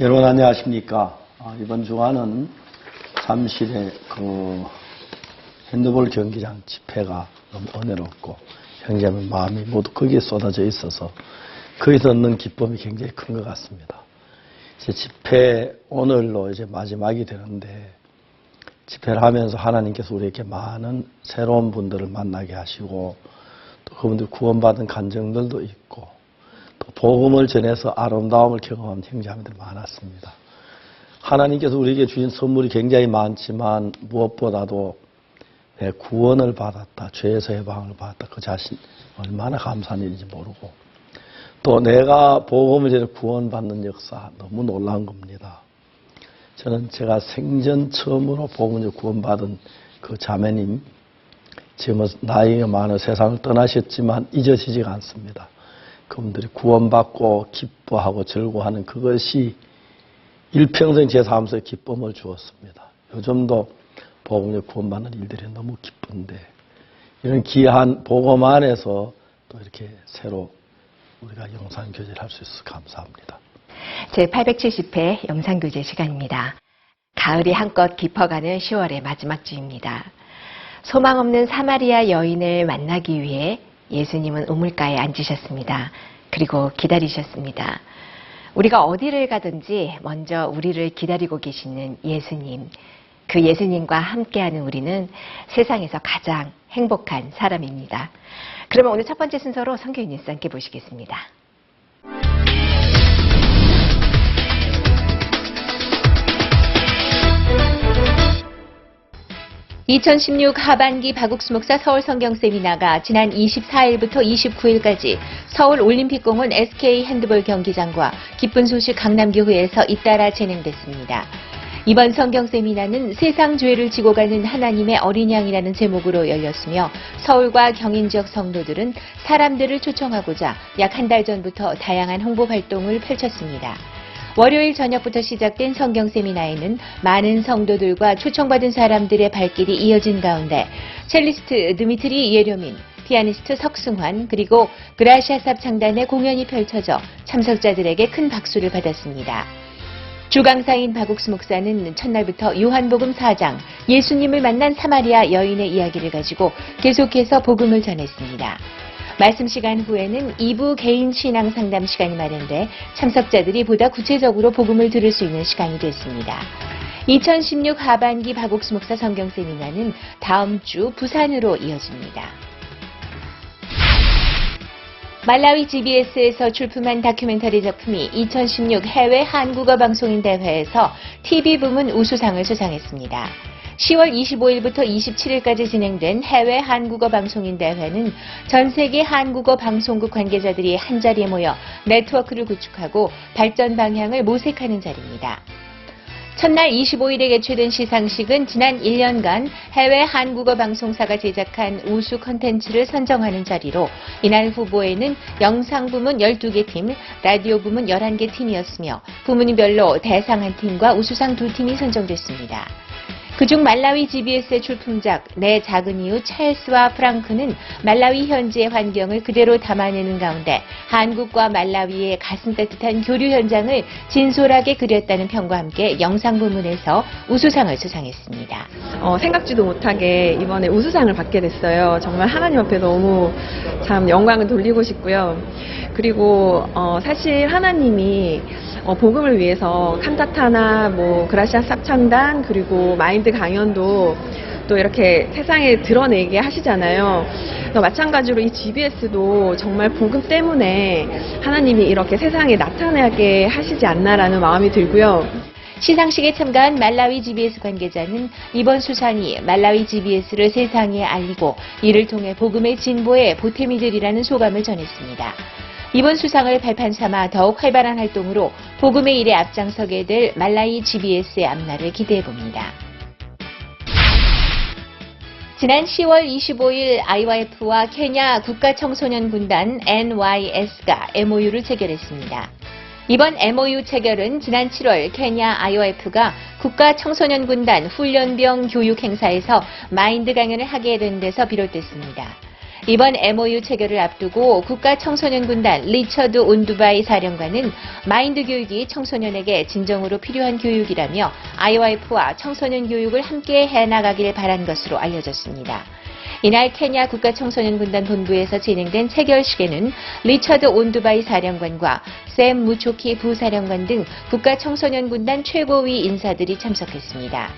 여러분 안녕하십니까. 이번 주간은 잠실의 핸드볼 경기장 집회가 너무 은혜롭고 형제님 마음이 모두 거기에 쏟아져 있어서 거기서 얻는 기쁨이 굉장히 큰 것 같습니다. 이제 집회 오늘로 이제 마지막이 되는데 집회를 하면서 하나님께서 우리에게 많은 새로운 분들을 만나게 하시고 또 그분들 구원받은 간증들도 있고 또 복음을 전해서 아름다움을 경험한 형제자매들 많았습니다. 하나님께서 우리에게 주신 선물이 굉장히 많지만 무엇보다도 내 구원을 받았다, 죄에서 해방을 받았다, 그 자신 얼마나 감사한 일인지 모르고 또 내가 복음을 전해 구원받는 역사 너무 놀라운 겁니다. 저는 제가 생전 처음으로 복음을 구원받은 그 자매님 지금 나이가 많아 세상을 떠나셨지만 잊어지지가 않습니다. 그분들이 구원받고 기뻐하고 즐거워하는 그것이 일평생 제 삶속에 기쁨을 주었습니다. 요즘도 복음에 구원받는 일들이 너무 기쁜데 이런 귀한 복음 안에서 또 이렇게 새로 우리가 영상교제를 할 수 있어서 감사합니다. 제870회 영상교제 시간입니다. 가을이 한껏 깊어가는 10월의 마지막 주입니다. 소망 없는 사마리아 여인을 만나기 위해 예수님은 우물가에 앉으셨습니다. 그리고 기다리셨습니다. 우리가 어디를 가든지 먼저 우리를 기다리고 계시는 예수님, 그 예수님과 함께하는 우리는 세상에서 가장 행복한 사람입니다. 그러면 오늘 첫 번째 순서로 선교인 뉴스 함께 보시겠습니다. 2016 하반기 박욱수 목사 서울 성경 세미나가 지난 24일부터 29일까지 서울 올림픽공원 SK 핸드볼 경기장과 기쁜 소식 강남교회에서 잇따라 진행됐습니다. 이번 성경 세미나는 세상 죄를 지고 가는 하나님의 어린 양이라는 제목으로 열렸으며 서울과 경인 지역 성도들은 사람들을 초청하고자 약 한 달 전부터 다양한 홍보 활동을 펼쳤습니다. 월요일 저녁부터 시작된 성경 세미나에는 많은 성도들과 초청받은 사람들의 발길이 이어진 가운데 첼리스트 드미트리 예료민, 피아니스트 석승환, 그리고 그라시아삽 창단의 공연이 펼쳐져 참석자들에게 큰 박수를 받았습니다. 주강사인 박욱수 목사는 첫날부터 요한복음 4장, 예수님을 만난 사마리아 여인의 이야기를 가지고 계속해서 복음을 전했습니다. 말씀 시간 후에는 2부 개인 신앙 상담 시간이 마련돼 참석자들이 보다 구체적으로 복음을 들을 수 있는 시간이 됐습니다. 2016 하반기 박욱수 목사 성경 세미나는 다음 주 부산으로 이어집니다. 말라위 GBS에서 출품한 다큐멘터리 작품이 2016 해외 한국어 방송인 대회에서 TV 부문 우수상을 수상했습니다. 10월 25일부터 27일까지 진행된 해외 한국어 방송인 대회는 전 세계 한국어 방송국 관계자들이 한자리에 모여 네트워크를 구축하고 발전 방향을 모색하는 자리입니다. 첫날 25일에 개최된 시상식은 지난 1년간 해외 한국어 방송사가 제작한 우수 콘텐츠를 선정하는 자리로 이날 후보에는 영상 부문 12개 팀, 라디오 부문 11개 팀이었으며 부문별로 대상 한 팀과 우수상 2팀이 선정됐습니다. 그중 말라위 GBS의 출품작 내 작은 이유 찰스와 프랑크는 말라위 현지의 환경을 그대로 담아내는 가운데 한국과 말라위의 가슴 따뜻한 교류 현장을 진솔하게 그렸다는 평과 함께 영상 부문에서 우수상을 수상했습니다. 생각지도 못하게 이번에 우수상을 받게 됐어요. 정말 하나님 앞에 너무 참 영광을 돌리고 싶고요. 그리고 사실 하나님이 복음을 위해서 칸타타나 그라시아 삽창단 그리고 마인드 강연도 또 이렇게 세상에 드러내게 하시잖아요. 마찬가지로 이 GBS도 정말 복음 때문에 하나님이 이렇게 세상에 나타나게 하시지 않나라는 마음이 들고요. 시상식에 참가한 말라위 GBS 관계자는 이번 수상이 말라위 GBS를 세상에 알리고 이를 통해 복음의 진보에 보탬이 되리라는 소감을 전했습니다. 이번 수상을 발판 삼아 더욱 활발한 활동으로 복음의 일에 앞장서게 될 말라위 GBS의 앞날을 기대해봅니다. 지난 10월 25일 IYF와 케냐 국가청소년군단 NYS가 MOU를 체결했습니다. 이번 MOU 체결은 지난 7월 케냐 IYF가 국가청소년군단 훈련병 교육 행사에서 마인드 강연을 하게 된 데서 비롯됐습니다. 이번 MOU 체결을 앞두고 국가청소년군단 리처드 온두바이 사령관은 마인드 교육이 청소년에게 진정으로 필요한 교육이라며 IYF와 청소년 교육을 함께 해나가길 바란 것으로 알려졌습니다. 이날 케냐 국가청소년군단 본부에서 진행된 체결식에는 리처드 온두바이 사령관과 샘 무초키 부사령관 등 국가청소년군단 최고위 인사들이 참석했습니다.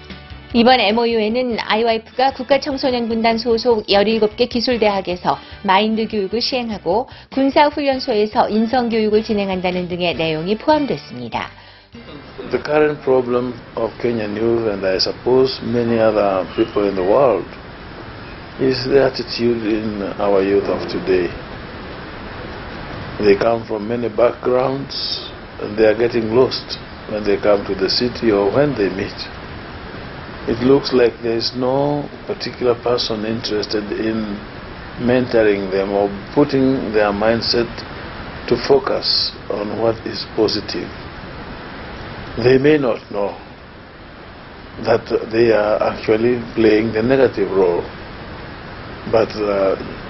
이번 MOU에는 IYF가 국가청소년군단 소속 17개 기술대학에서 마인드 교육을 시행하고 군사훈련소에서 인성교육을 진행한다는 등의 내용이 포함됐습니다. The current problem of Kenyan youth, and I suppose many other people in the world, is the attitude in our youth of today. They come from many backgrounds and they are getting lost when they come to the city or when they meet. It looks like there is no particular person interested in mentoring them or putting their mindset to focus on what is positive. They may not know that they are actually playing the negative role. But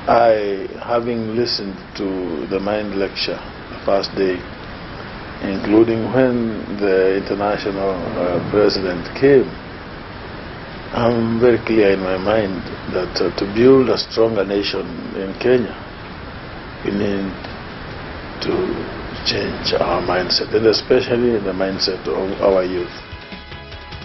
I, having listened to the Mind lecture the first day, including when the international president came, I'm very clear in my mind that to build a stronger nation in Kenya, we need to change our mindset, and especially the mindset of our youth.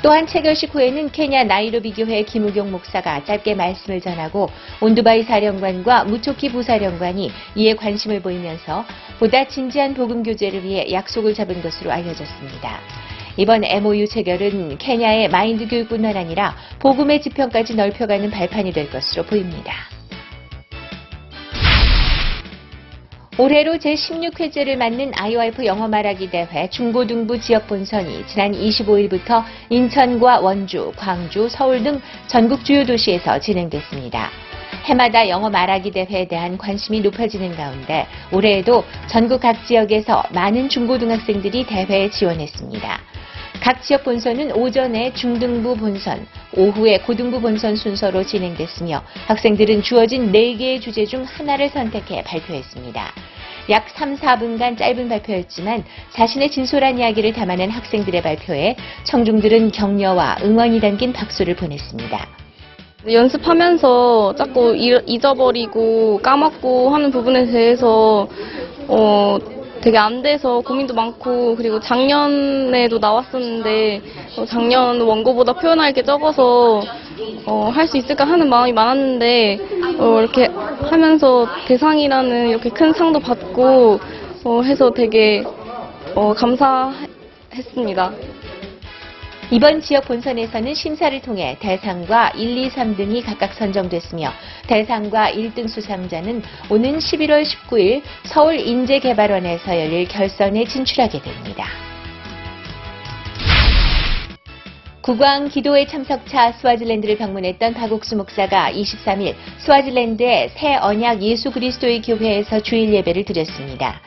또한 체결식 후에는 케냐 나이로비 교회 김우경 목사가 짧게 말씀을 전하고 온두바이 사령관과 무초키 부사령관이 이에 관심을 보이면서 보다 진지한 복음 교제를 위해 약속을 잡은 것으로 알려졌습니다. 이번 MOU 체결은 케냐의 마인드 교육뿐만 아니라 복음의 지평까지 넓혀가는 발판이 될 것으로 보입니다. 올해로 제16회째를 맞는 IYF 영어 말하기 대회 중고등부 지역 본선이 지난 25일부터 인천과 원주, 광주, 서울 등 전국 주요 도시에서 진행됐습니다. 해마다 영어 말하기 대회에 대한 관심이 높아지는 가운데 올해에도 전국 각 지역에서 많은 중고등학생들이 대회에 지원했습니다. 각 지역 본선은 오전에 중등부 본선, 오후에 고등부 본선 순서로 진행됐으며 학생들은 주어진 4개의 주제 중 하나를 선택해 발표했습니다. 약 3, 4분간 짧은 발표였지만 자신의 진솔한 이야기를 담아낸 학생들의 발표에 청중들은 격려와 응원이 담긴 박수를 보냈습니다. 연습하면서 자꾸 잊어버리고 까먹고 하는 부분에 대해서 되게 안 돼서 고민도 많고, 그리고 작년에도 나왔었는데 작년 원고보다 표현할 게 적어서 할 수 있을까 하는 마음이 많았는데 이렇게 하면서 대상이라는 이렇게 큰 상도 받고 해서 되게 감사했습니다. 이번 지역 본선에서는 심사를 통해 대상과 1, 2, 3등이 각각 선정됐으며 대상과 1등 수상자는 오는 11월 19일 서울 인재개발원에서 열릴 결선에 진출하게 됩니다. 국왕 기도회 참석차 스와질랜드를 방문했던 박옥수 목사가 23일 스와질랜드의 새 언약 예수 그리스도의 교회에서 주일 예배를 드렸습니다.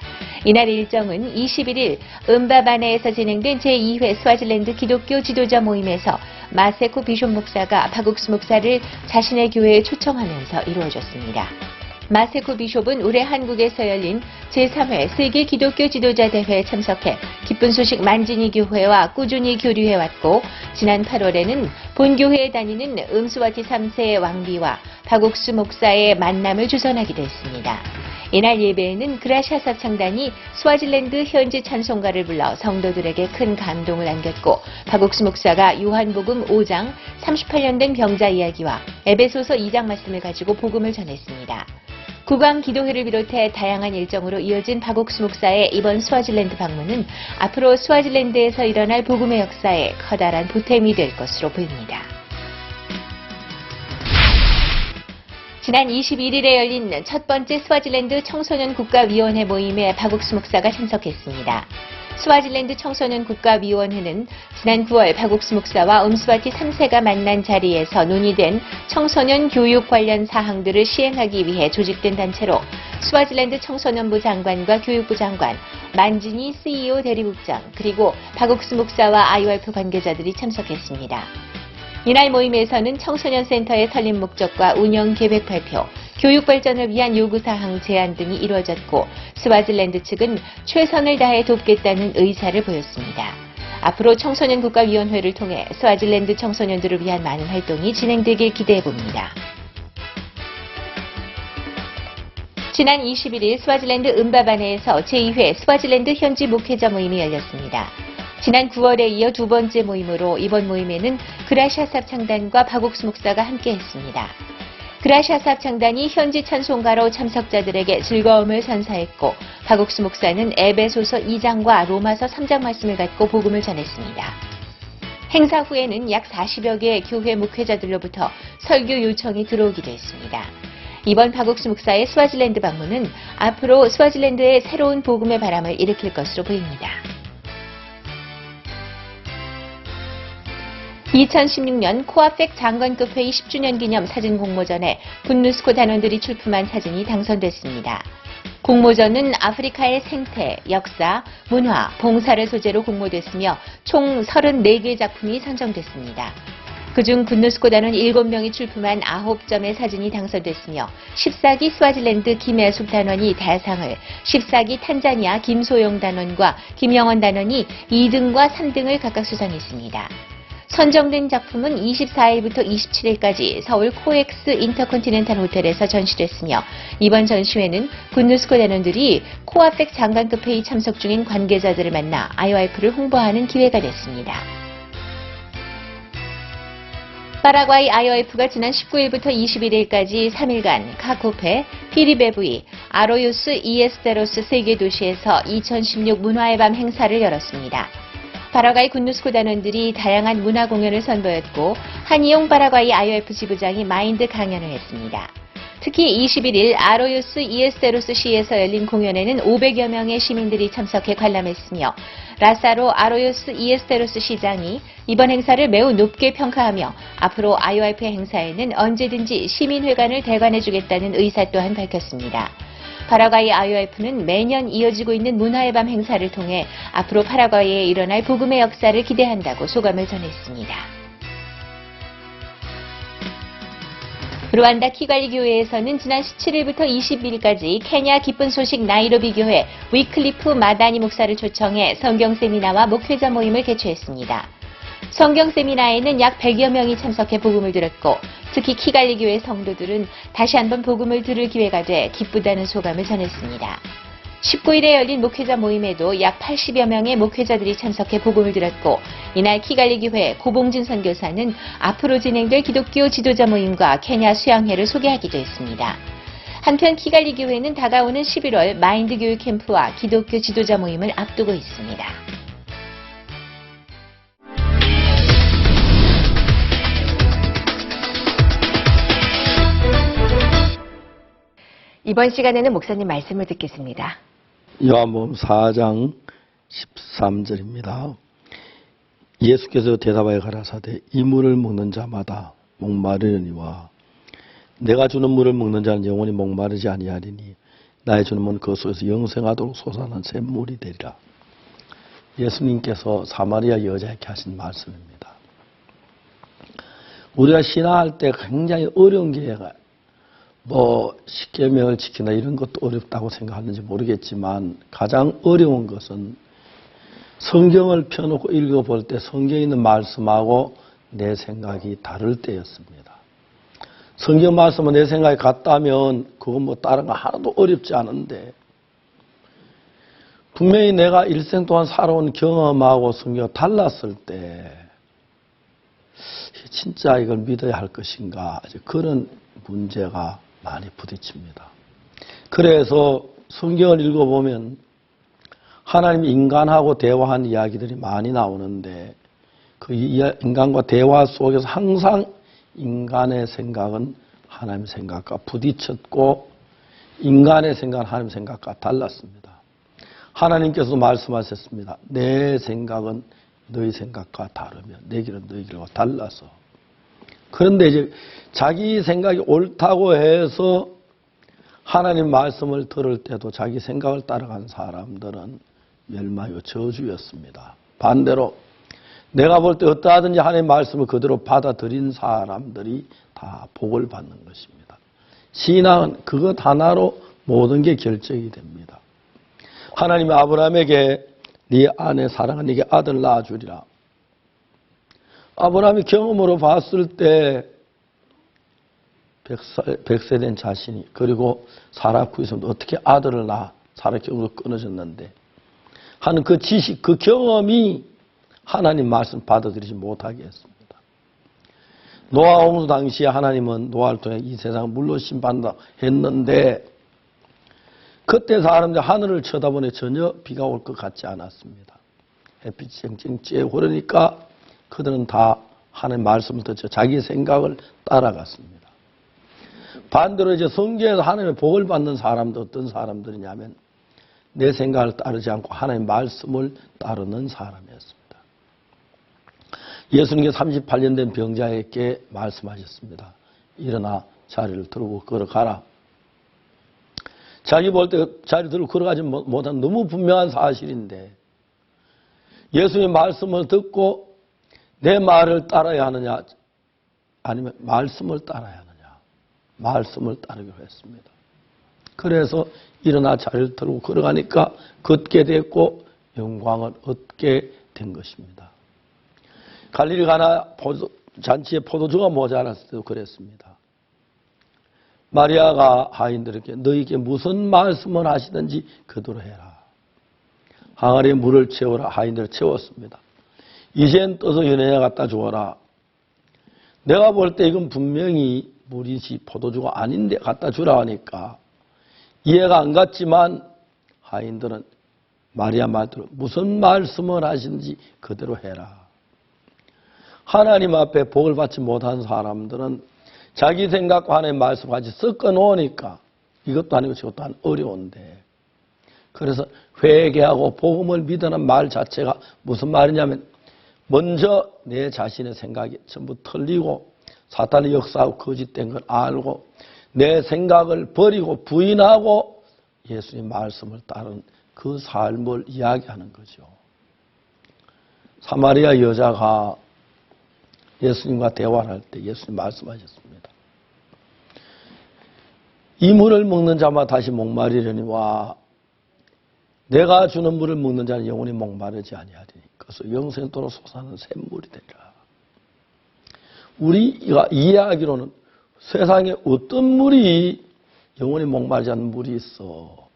이날 일정은 21일 음바바네에서 진행된 제2회 스와질랜드 기독교 지도자 모임에서 마세코 비숍 목사가 박옥수 목사를 자신의 교회에 초청하면서 이루어졌습니다. 마세코 비숍은 올해 한국에서 열린 제3회 세계 기독교 지도자 대회에 참석해 기쁜 소식 만진이 교회와 꾸준히 교류해왔고 지난 8월에는 본교회에 다니는 음스와티 3세의 왕비와 박옥수 목사의 만남을 주선하기도 했습니다. 이날 예배에는 그라샤사 창단이 스와질랜드 현지 찬송가를 불러 성도들에게 큰 감동을 안겼고 박옥수 목사가 요한복음 5장 38년 된 병자 이야기와 에베소서 2장 말씀을 가지고 복음을 전했습니다. 국왕 기도회를 비롯해 다양한 일정으로 이어진 박옥수 목사의 이번 스와질랜드 방문은 앞으로 스와질랜드에서 일어날 복음의 역사에 커다란 보탬이 될 것으로 보입니다. 지난 21일에 열린 첫 번째 스와질랜드 청소년 국가위원회 모임에 박옥수 목사가 참석했습니다. 스와질랜드 청소년 국가위원회는 지난 9월 박옥수 목사와 음스와티 3세가 만난 자리에서 논의된 청소년 교육 관련 사항들을 시행하기 위해 조직된 단체로 스와질랜드 청소년부 장관과 교육부 장관, 만진이 CEO 대리국장, 그리고 박옥수 목사와 IYF 관계자들이 참석했습니다. 이날 모임에서는 청소년 센터의 설립 목적과 운영 계획 발표, 교육 발전을 위한 요구사항 제안 등이 이루어졌고 스와질랜드 측은 최선을 다해 돕겠다는 의사를 보였습니다. 앞으로 청소년 국가위원회를 통해 스와질랜드 청소년들을 위한 많은 활동이 진행되길 기대해봅니다. 지난 21일 스와질랜드 은바바네에서 제2회 스와질랜드 현지 목회자 모임이 열렸습니다. 지난 9월에 이어 두 번째 모임으로 이번 모임에는 그라샤삽 창단과 박옥수 목사가 함께했습니다. 그라샤삽 창단이 현지 찬송가로 참석자들에게 즐거움을 선사했고 박옥수 목사는 에베소서 2장과 로마서 3장 말씀을 갖고 복음을 전했습니다. 행사 후에는 약 40여 개의 교회 목회자들로부터 설교 요청이 들어오기도 했습니다. 이번 박옥수 목사의 스와질랜드 방문은 앞으로 스와질랜드의 새로운 복음의 바람을 일으킬 것으로 보입니다. 2016년 코아펙 장관급 회의 10주년 기념 사진 공모전에 군누스코 단원들이 출품한 사진이 당선됐습니다. 공모전은 아프리카의 생태, 역사, 문화, 봉사를 소재로 공모됐으며 총 34개 작품이 선정됐습니다. 그중 군누스코 단원 7명이 출품한 9점의 사진이 당선됐으며 14기 스와질랜드 김혜숙 단원이 대상을, 14기 탄자니아 김소영 단원과 김영원 단원이 2등과 3등을 각각 수상했습니다. 선정된 작품은 24일부터 27일까지 서울 코엑스 인터컨티넨탈 호텔에서 전시됐으며 이번 전시회는 군누스코 단원들이 코아펙 장관급 회의 참석 중인 관계자들을 만나 IOF를 홍보하는 기회가 됐습니다. 파라과이 IOF가 지난 19일부터 21일까지 3일간 카코페, 피리베부이, 아로요스 이에스테로스 세계 도시에서 2016 문화의 밤 행사를 열었습니다. 파라과이 군누스코 단원들이 다양한 문화 공연을 선보였고 한이용 파라과이 IOF 지부장이 마인드 강연을 했습니다. 특히 21일 아로요스 이에스테로스 시에서 열린 공연에는 500여 명의 시민들이 참석해 관람했으며 라사로 아로요스 이에스테로스 시장이 이번 행사를 매우 높게 평가하며 앞으로 IOF 행사에는 언제든지 시민회관을 대관해주겠다는 의사 또한 밝혔습니다. 파라과이 IOF는 매년 이어지고 있는 문화의 밤 행사를 통해 앞으로 파라과이에 일어날 복음의 역사를 기대한다고 소감을 전했습니다. 루안다 키갈리 교회에서는 지난 17일부터 22일까지 케냐 기쁜 소식 나이로비 교회 위클리프 마다니 목사를 초청해 성경 세미나와 목회자 모임을 개최했습니다. 성경 세미나에는 약 100여 명이 참석해 복음을 들었고 특히 키갈리 교회 성도들은 다시 한번 복음을 들을 기회가 돼 기쁘다는 소감을 전했습니다. 19일에 열린 목회자 모임에도 약 80여 명의 목회자들이 참석해 복음을 들었고 이날 키갈리 교회 고봉진 선교사는 앞으로 진행될 기독교 지도자 모임과 케냐 수양회를 소개하기도 했습니다. 한편 키갈리 교회는 다가오는 11월 마인드 교육 캠프와 기독교 지도자 모임을 앞두고 있습니다. 이번 시간에는 목사님 말씀을 듣겠습니다. 요한복음 4장 13절입니다. 예수께서 대답하여 가라사대 이 물을 먹는 자마다 목마르니와 내가 주는 물을 먹는 자는 영원히 목마르지 아니하리니 나의 주는 물은 그 속에서 영생하도록 솟아나는 샘물이 되리라. 예수님께서 사마리아 여자에게 하신 말씀입니다. 우리가 신앙할 때 굉장히 어려운 게 십계명을 지키나 이런 것도 어렵다고 생각하는지 모르겠지만 가장 어려운 것은 성경을 펴놓고 읽어볼 때 성경에 있는 말씀하고 내 생각이 다를 때였습니다. 성경 말씀은 내 생각이 같다면 그건 다른 거 하나도 어렵지 않은데 분명히 내가 일생 동안 살아온 경험하고 성경이 달랐을 때 진짜 이걸 믿어야 할 것인가 그런 문제가 많이 부딪힙니다. 그래서 성경을 읽어보면 하나님이 인간하고 대화한 이야기들이 많이 나오는데 그 인간과 대화 속에서 항상 인간의 생각은 하나님의 생각과 부딪혔고 인간의 생각은 하나님의 생각과 달랐습니다. 하나님께서 말씀하셨습니다. 내 생각은 너희 생각과 다르며 내 길은 너희 길과 달라서 그런데 이제 자기 생각이 옳다고 해서 하나님 말씀을 들을 때도 자기 생각을 따라간 사람들은 멸망이고 저주였습니다. 반대로 내가 볼 때 어떠하든지 하나님 말씀을 그대로 받아들인 사람들이 다 복을 받는 것입니다. 신앙은 그것 하나로 모든 게 결정이 됩니다. 하나님이 아브라함에게 네 아내 사랑은 네게 아들 낳아주리라. 아브라함이 경험으로 봤을 때 100세 된 자신이 그리고 사라 구에서 어떻게 아들을 낳아 사라 경험으로 끊어졌는데 하는 그 지식, 그 경험이 하나님 말씀 받아들이지 못하게 했습니다. 노아 홍수 당시에 하나님은 노아를 통해 이 세상을 물로 심판한다 했는데 그때 사람들이 하늘을 쳐다보니 전혀 비가 올 것 같지 않았습니다. 햇빛이 쨍쨍 쬐고 그러니까 그들은 다 하나님 말씀을 듣죠. 자기 생각을 따라갔습니다. 반대로 이제 성경에서 하나님의 복을 받는 사람도 어떤 사람들이냐면 내 생각을 따르지 않고 하나님의 말씀을 따르는 사람이었습니다. 예수님께서 38년 된 병자에게 말씀하셨습니다. 일어나 자리를 들고 걸어가라. 자기 볼 때 자리 들고 걸어가지 못한 너무 분명한 사실인데 예수님의 말씀을 듣고 내 말을 따라야 하느냐 아니면 말씀을 따라야 하느냐. 말씀을 따르기로 했습니다. 그래서 일어나 자리를 들고 걸어가니까 걷게 됐고 영광을 얻게 된 것입니다. 갈릴리 가나 잔치에 포도주가 모자랐을 때도 그랬습니다. 마리아가 하인들에게 너희에게 무슨 말씀을 하시든지 그대로 해라. 항아리에 물을 채워라. 하인들을 채웠습니다. 이젠 떠서 연회에 갖다 주어라. 내가 볼 때 이건 분명히 물이지 포도주가 아닌데 갖다 주라 하니까 이해가 안 갔지만 하인들은 마리아 말대로 무슨 말씀을 하시는지 그대로 해라. 하나님 앞에 복을 받지 못한 사람들은 자기 생각과 하나님의 말씀을 같이 섞어 놓으니까 이것도 아니고 저것도 안 어려운데 그래서 회개하고 복음을 믿으는 말 자체가 무슨 말이냐면 먼저 내 자신의 생각이 전부 틀리고 사탄의 역사하고 거짓된 걸 알고 내 생각을 버리고 부인하고 예수님 말씀을 따른 그 삶을 이야기하는 거죠. 사마리아 여자가 예수님과 대화를 할 때 예수님 말씀하셨습니다. 이 물을 먹는 자마다 다시 목마르려니와 내가 주는 물을 먹는 자는 영원히 목마르지 아니하리니 그래서 영생토록 솟아나는 샘물이 되리라. 우리가 이해하기로는 세상에 어떤 물이 영원히 목마르지 않는 물이 있어.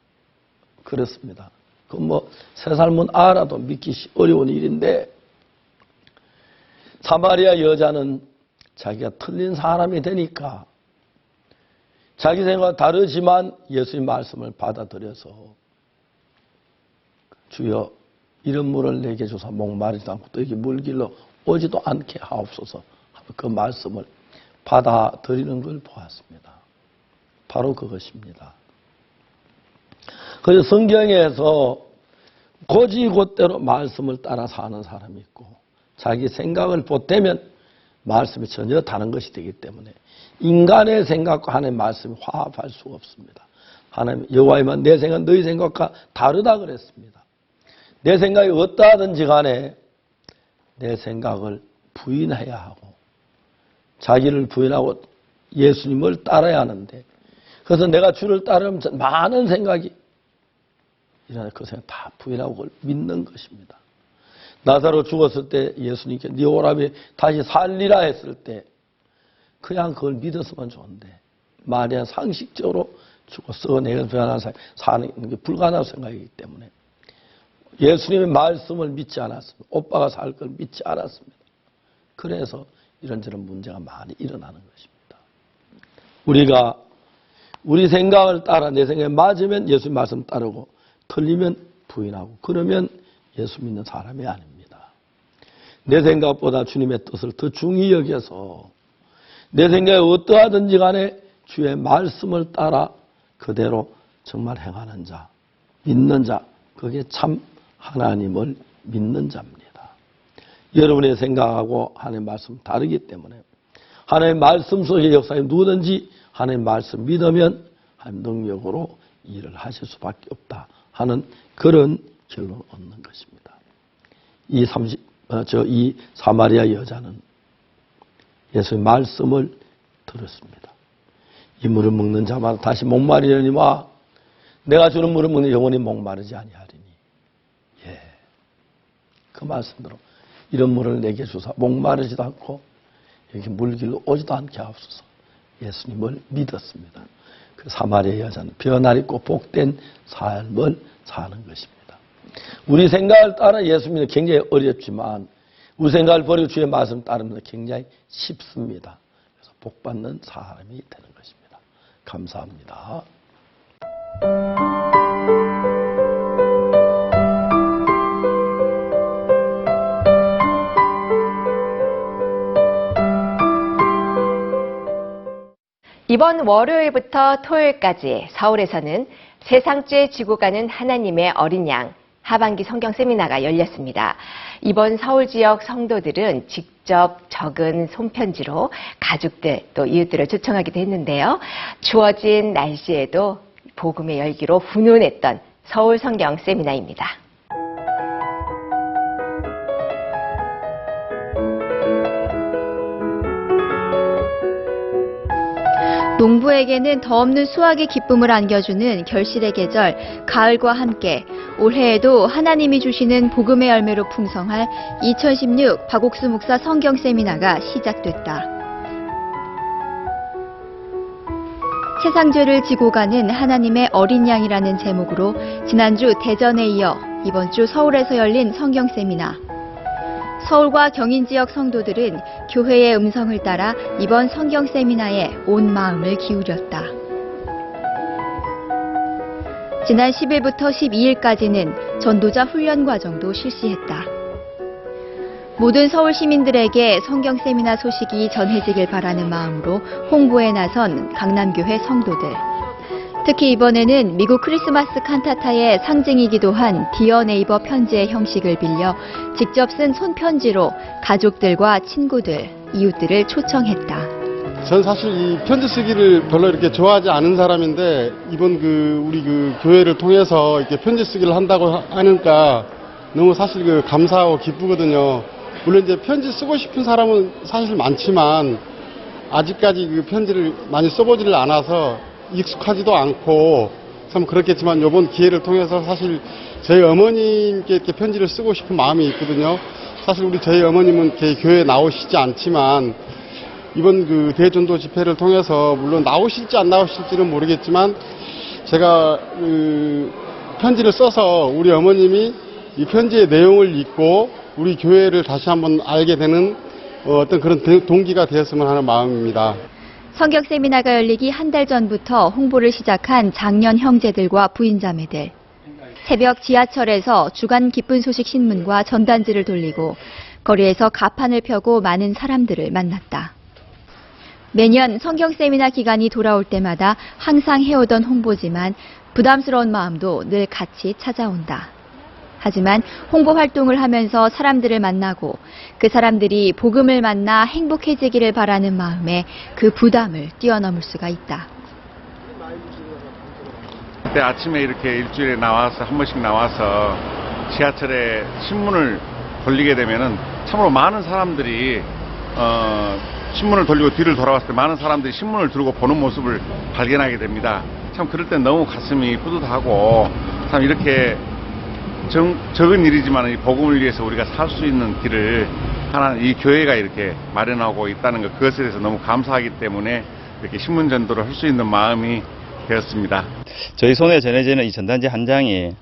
그렇습니다. 그건 뭐 새 삶은 알아도 믿기 어려운 일인데 사마리아 여자는 자기가 틀린 사람이 되니까 자기 생각과 다르지만 예수님 말씀을 받아들여서 주여 이런 물을 내게 주사 목마르지도 않고 또 이게 물길로 오지도 않게 하옵소서 하며 그 말씀을 받아들이는 걸 보았습니다. 바로 그것입니다. 그래서 성경에서 곧이곧대로 말씀을 따라 사는 사람이 있고 자기 생각을 보태면 말씀이 전혀 다른 것이 되기 때문에 인간의 생각과 하나님의 말씀이 화합할 수가 없습니다. 하나님 여호와이만 내 생각은 너희 생각과 다르다 그랬습니다. 내 생각이 어떠하든지 간에 내 생각을 부인해야 하고 자기를 부인하고 예수님을 따라야 하는데 그래서 내가 주를 따르면 많은 생각이 일어나 그 생각 다 부인하고 그걸 믿는 것입니다. 나사로 죽었을 때 예수님께 네 오라비 다시 살리라 했을 때 그냥 그걸 믿었으면 좋은데 마리아 상식적으로 죽었어 내가 사는 게 불가능한 생각이기 때문에 예수님의 말씀을 믿지 않았습니다. 오빠가 살 걸 믿지 않았습니다. 그래서 이런저런 문제가 많이 일어나는 것입니다. 우리가 우리 생각을 따라 내 생각에 맞으면 예수님 말씀 따르고 틀리면 부인하고 그러면 예수 믿는 사람이 아닙니다. 내 생각보다 주님의 뜻을 더 중히 여겨서 내 생각에 어떠하든지 간에 주의 말씀을 따라 그대로 정말 행하는 자, 믿는 자, 그게 참 하나님을 믿는 자입니다. 여러분의 생각하고 하나님의 말씀 다르기 때문에 하나님의 말씀 속의 역사에 누구든지 하나님의 말씀 믿으면 하나님 능력으로 일을 하실 수밖에 없다 하는 그런 결론을 얻는 것입니다. 이 사마리아 여자는 예수의 말씀을 들었습니다. 이 물을 먹는 자마다 다시 목마르려니와 내가 주는 물을 먹는 영원히 목마르지 아니하리니. 예, 그 말씀대로 이런 물을 내게 주사 목마르지도 않고 이렇게 물길로 오지도 않게 하옵소서. 예수님을 믿었습니다. 그 사마리아 여자는 변화리 있고 복된 삶을 사는 것입니다. 우리 생각을 따라 예수 믿는 굉장히 어렵지만 우리 생각을 버리고 주의 말씀 따르면 굉장히 쉽습니다. 그래서 복받는 사람이 되는 것입니다. 감사합니다. 이번 월요일부터 토요일까지 서울에서는 세상죄 지고 가는 하나님의 어린 양 하반기 성경 세미나가 열렸습니다. 이번 서울 지역 성도들은 직접 적은 손편지로 가족들 또 이웃들을 초청하기도 했는데요. 추워진 날씨에도 복음의 열기로 훈훈했던 서울 성경 세미나입니다. 농부에게는 더 없는 수확의 기쁨을 안겨주는 결실의 계절, 가을과 함께 올해에도 하나님이 주시는 복음의 열매로 풍성할 2016 박옥수 목사 성경 세미나가 시작됐다. 세상죄를 지고 가는 하나님의 어린 양이라는 제목으로 지난주 대전에 이어 이번 주 서울에서 열린 성경 세미나. 서울과 경인 지역 성도들은 교회의 음성을 따라 이번 성경 세미나에 온 마음을 기울였다. 지난 10일부터 12일까지는 전도자 훈련 과정도 실시했다. 모든 서울 시민들에게 성경 세미나 소식이 전해지길 바라는 마음으로 홍보에 나선 강남교회 성도들. 특히 이번에는 미국 크리스마스 칸타타의 상징이기도 한 디어 네이버 편지의 형식을 빌려 직접 쓴 손편지로 가족들과 친구들, 이웃들을 초청했다. 전 사실 이 편지 쓰기를 별로 이렇게 좋아하지 않은 사람인데 이번 우리 교회를 통해서 이렇게 편지 쓰기를 한다고 하니까 너무 사실 감사하고 기쁘거든요. 물론 이제 편지 쓰고 싶은 사람은 사실 많지만 아직까지 그 편지를 많이 써보지를 않아서 익숙하지도 않고 참 그렇겠지만 이번 기회를 통해서 사실 저희 어머님께 이렇게 편지를 쓰고 싶은 마음이 있거든요. 사실 저희 어머님은 이렇게 교회에 나오시지 않지만 이번 대전도 집회를 통해서 물론 나오실지 안 나오실지는 모르겠지만 제가 편지를 써서 우리 어머님이 이 편지의 내용을 읽고 우리 교회를 다시 한번 알게 되는 어떤 그런 동기가 되었으면 하는 마음입니다. 성경 세미나가 열리기 한 달 전부터 홍보를 시작한 장년 형제들과 부인자매들. 새벽 지하철에서 주간 기쁜 소식 신문과 전단지를 돌리고 거리에서 가판을 펴고 많은 사람들을 만났다. 매년 성경 세미나 기간이 돌아올 때마다 항상 해오던 홍보지만 부담스러운 마음도 늘 같이 찾아온다. 하지만 홍보 활동을 하면서 사람들을 만나고 그 사람들이 복음을 만나 행복해지기를 바라는 마음에 그 부담을 뛰어넘을 수가 있다. 그때 아침에 이렇게 일주일에 나와서 한 번씩 나와서 지하철에 신문을 돌리게 되면은 참으로 많은 사람들이 신문을 돌리고 뒤를 돌아봤을 때 많은 사람들이 신문을 들고 보는 모습을 발견하게 됩니다. 참 그럴 때 너무 가슴이 뿌듯하고 참 이렇게 적은 일이지만 이 복음을 위해서 우리가 살 수 있는 길을 이 교회가 이렇게 마련하고 있다는 것, 그것에 대해서 너무 감사하기 때문에 이렇게 신문 전도를 할 수 있는 마음이 되었습니다. 저희 손에 전해지는 이 전단지 한 장이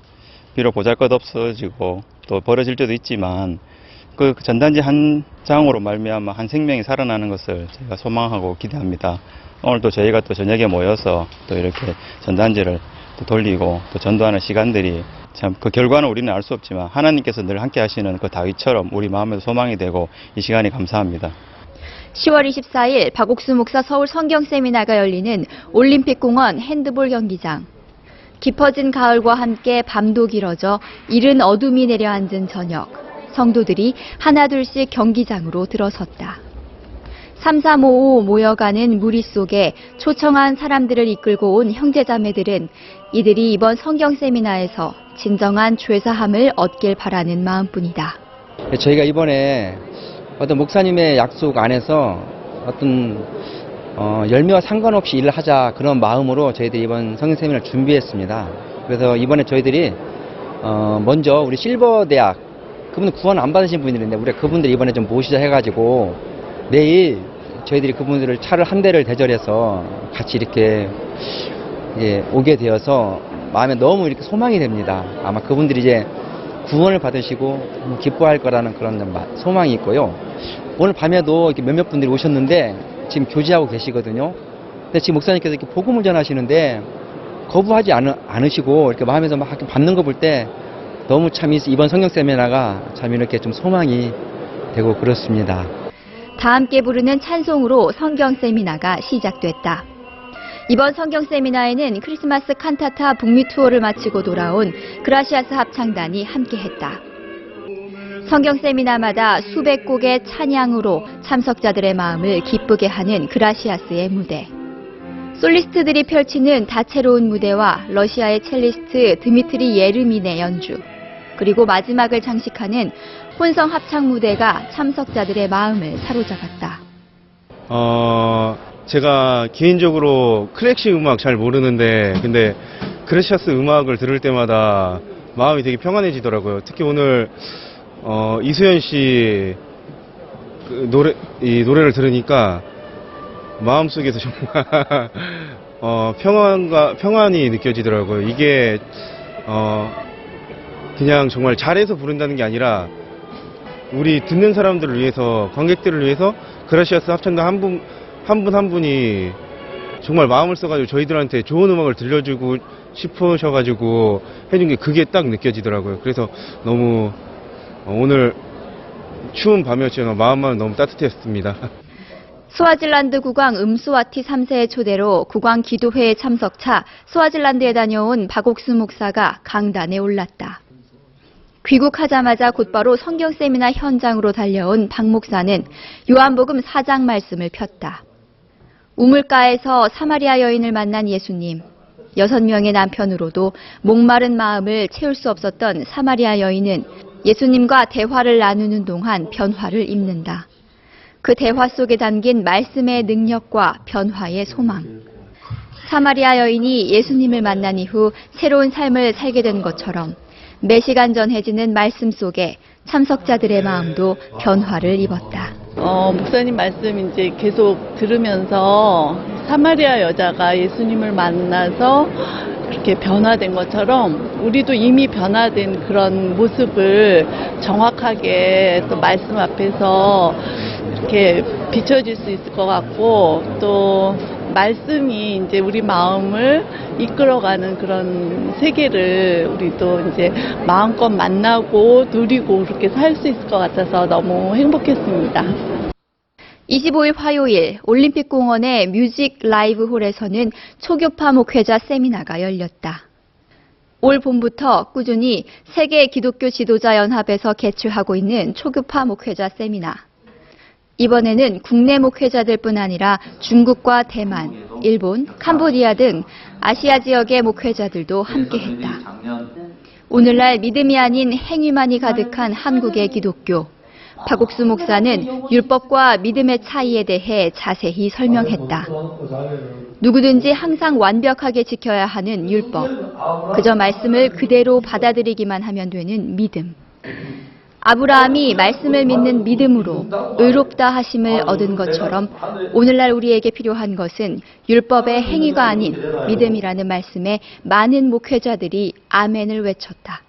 비록 보잘것없어지고 또 버려질 때도 있지만 그 전단지 한 장으로 말미암아 한 생명이 살아나는 것을 저희가 소망하고 기대합니다. 오늘도 저희가 또 저녁에 모여서 또 이렇게 전단지를 또 돌리고 또 전도하는 시간들이 참 그 결과는 우리는 알 수 없지만 하나님께서 늘 함께 하시는 그 다윗처럼 우리 마음에도 소망이 되고 이 시간이 감사합니다. 10월 24일 박옥수 목사 서울 성경 세미나가 열리는 올림픽공원 핸드볼 경기장. 깊어진 가을과 함께 밤도 길어져 이른 어둠이 내려앉은 저녁. 성도들이 하나둘씩 경기장으로 들어섰다. 3355 모여가는 무리 속에 초청한 사람들을 이끌고 온 형제자매들은 이들이 이번 성경 세미나에서 진정한 죄사함을 얻길 바라는 마음뿐이다. 저희가 이번에 어떤 목사님의 약속 안에서 어떤 열매와 상관없이 일을 하자 그런 마음으로 저희들이 이번 성경 세미나를 준비했습니다. 그래서 이번에 저희들이 먼저 우리 실버 대학 그분들 구원 안 받으신 분들인데 우리가 그분들 이번에 좀 모시자 해가지고 내일 저희들이 그분들을 차를 한 대를 대절해서 같이 이렇게 오게 되어서 마음에 너무 이렇게 소망이 됩니다. 아마 그분들이 이제 구원을 받으시고 기뻐할 거라는 그런 소망이 있고요. 오늘 밤에도 이렇게 몇몇 분들이 오셨는데 지금 교제하고 계시거든요. 근데 지금 목사님께서 이렇게 복음을 전하시는데 거부하지 않으시고 이렇게 마음에서 막 받는 거 볼 때 너무 참 이번 성경 세미나가 참 이렇게 좀 소망이 되고 그렇습니다. 다 함께 부르는 찬송으로 성경 세미나가 시작됐다. 이번 성경 세미나에는 크리스마스 칸타타 북미 투어를 마치고 돌아온 그라시아스 합창단이 함께했다. 성경 세미나마다 수백 곡의 찬양으로 참석자들의 마음을 기쁘게 하는 그라시아스의 무대. 솔리스트들이 펼치는 다채로운 무대와 러시아의 첼리스트 드미트리 예르민의 연주, 그리고 마지막을 장식하는 혼성 합창 무대가 참석자들의 마음을 사로잡았다. 제가 개인적으로 클래식 음악 잘 모르는데 근데 그라시아스 음악을 들을 때마다 마음이 되게 평안해지더라고요. 특히 오늘 이수연 씨 노래를 들으니까 마음속에서 정말 평안이 느껴지더라고요. 이게 그냥 정말 잘해서 부른다는 게 아니라 우리 듣는 사람들을 위해서, 관객들을 위해서 그라시아스 합창단 한 분이 정말 마음을 써가지고 저희들한테 좋은 음악을 들려주고 싶으셔가지고 해준 게 그게 딱 느껴지더라고요. 그래서 너무 오늘 추운 밤이었지만 마음만 너무 따뜻했습니다. 스와질란드 국왕 음스와티 3세의 초대로 국왕 기도회에 참석차 스와질란드에 다녀온 박옥수 목사가 강단에 올랐다. 귀국하자마자 곧바로 성경 세미나 현장으로 달려온 박 목사는 요한복음 4장 말씀을 폈다. 우물가에서 사마리아 여인을 만난 예수님, 6명의 남편으로도 목마른 마음을 채울 수 없었던 사마리아 여인은 예수님과 대화를 나누는 동안 변화를 입는다. 그 대화 속에 담긴 말씀의 능력과 변화의 소망. 사마리아 여인이 예수님을 만난 이후 새로운 삶을 살게 된 것처럼 매 시간 전해지는 말씀 속에 참석자들의 마음도 변화를 입었다. 목사님 말씀 이제 계속 들으면서 사마리아 여자가 예수님을 만나서 그렇게 변화된 것처럼 우리도 이미 변화된 그런 모습을 정확하게 또 말씀 앞에서 이렇게 비춰질 수 있을 것 같고, 또 말씀이 이제 우리 마음을 이끌어가는 그런 세계를 우리도 이제 마음껏 만나고 누리고 그렇게 살 수 있을 것 같아서 너무 행복했습니다. 25일 화요일 올림픽공원의 뮤직 라이브 홀에서는 초교파 목회자 세미나가 열렸다. 올 봄부터 꾸준히 세계 기독교 지도자 연합에서 개최하고 있는 초교파 목회자 세미나. 이번에는 국내 목회자들뿐 아니라 중국과 대만, 일본, 캄보디아 등 아시아 지역의 목회자들도 함께했다. 오늘날 믿음이 아닌 행위만이 가득한 한국의 기독교. 박옥수 목사는 율법과 믿음의 차이에 대해 자세히 설명했다. 누구든지 항상 완벽하게 지켜야 하는 율법. 그저 말씀을 그대로 받아들이기만 하면 되는 믿음. 아브라함이 말씀을 믿는 믿음으로 의롭다 하심을 얻은 것처럼 오늘날 우리에게 필요한 것은 율법의 행위가 아닌 믿음이라는 말씀에 많은 목회자들이 아멘을 외쳤다.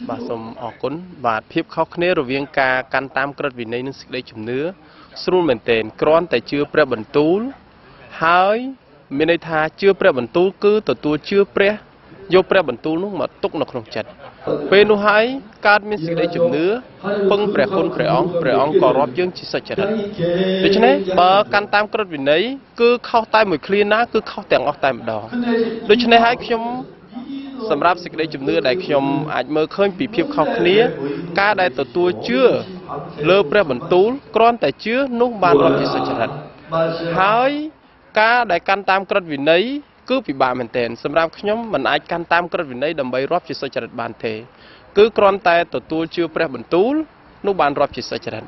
បាទសូមអរគុណបាទភាពខុសគ្នារវាងការកាន់តាមក្រឹតវិន័យនិងសេចក្តីជំនឿស្រួលមែនទែនគ្រាន់តែជឿព្រះបន្ទូលហើយមានន័យថាជឿព្រះបន្ទូលគឺទទួលជឿព្រះយកព្រះបន្ទូលនោះមកទុកនៅក្នុងចិត្តពេលនោះហើយកើតមានសេចក្តីជំនឿពឹងព្រះគុណព្រះអង្គក៏រាប់យើងជាសុចរិតដូច្នេះបើកាន់តាមក្រឹតវិន័យគឺខុសតែមួយឃ្លាណាគឺខុសទាំងអស់តែម្ដងដូច្នេះហើយខ្ញុំសម្រាប់សេចក្តីជំនឿដែលខ្ញុំអាចមើលឃើញពីភាពខុសគ្នាការដែលទទួលជឿលើព្រះបន្ទូលគ្រាន់តែជឿនោះបានរាប់ជាសុចរិតហើយការដែលកាន់តាមក្រឹតវិន័យគឺពិបាកមែនទែនសម្រាប់ខ្ញុំមិនអាចកាន់តាមក្រឹតវិន័យដើម្បីរាប់ជាសុចរិតបានទេគឺគ្រាន់តែទទួលជឿព្រះបន្ទូលនោះបានរាប់ជាសុចរិត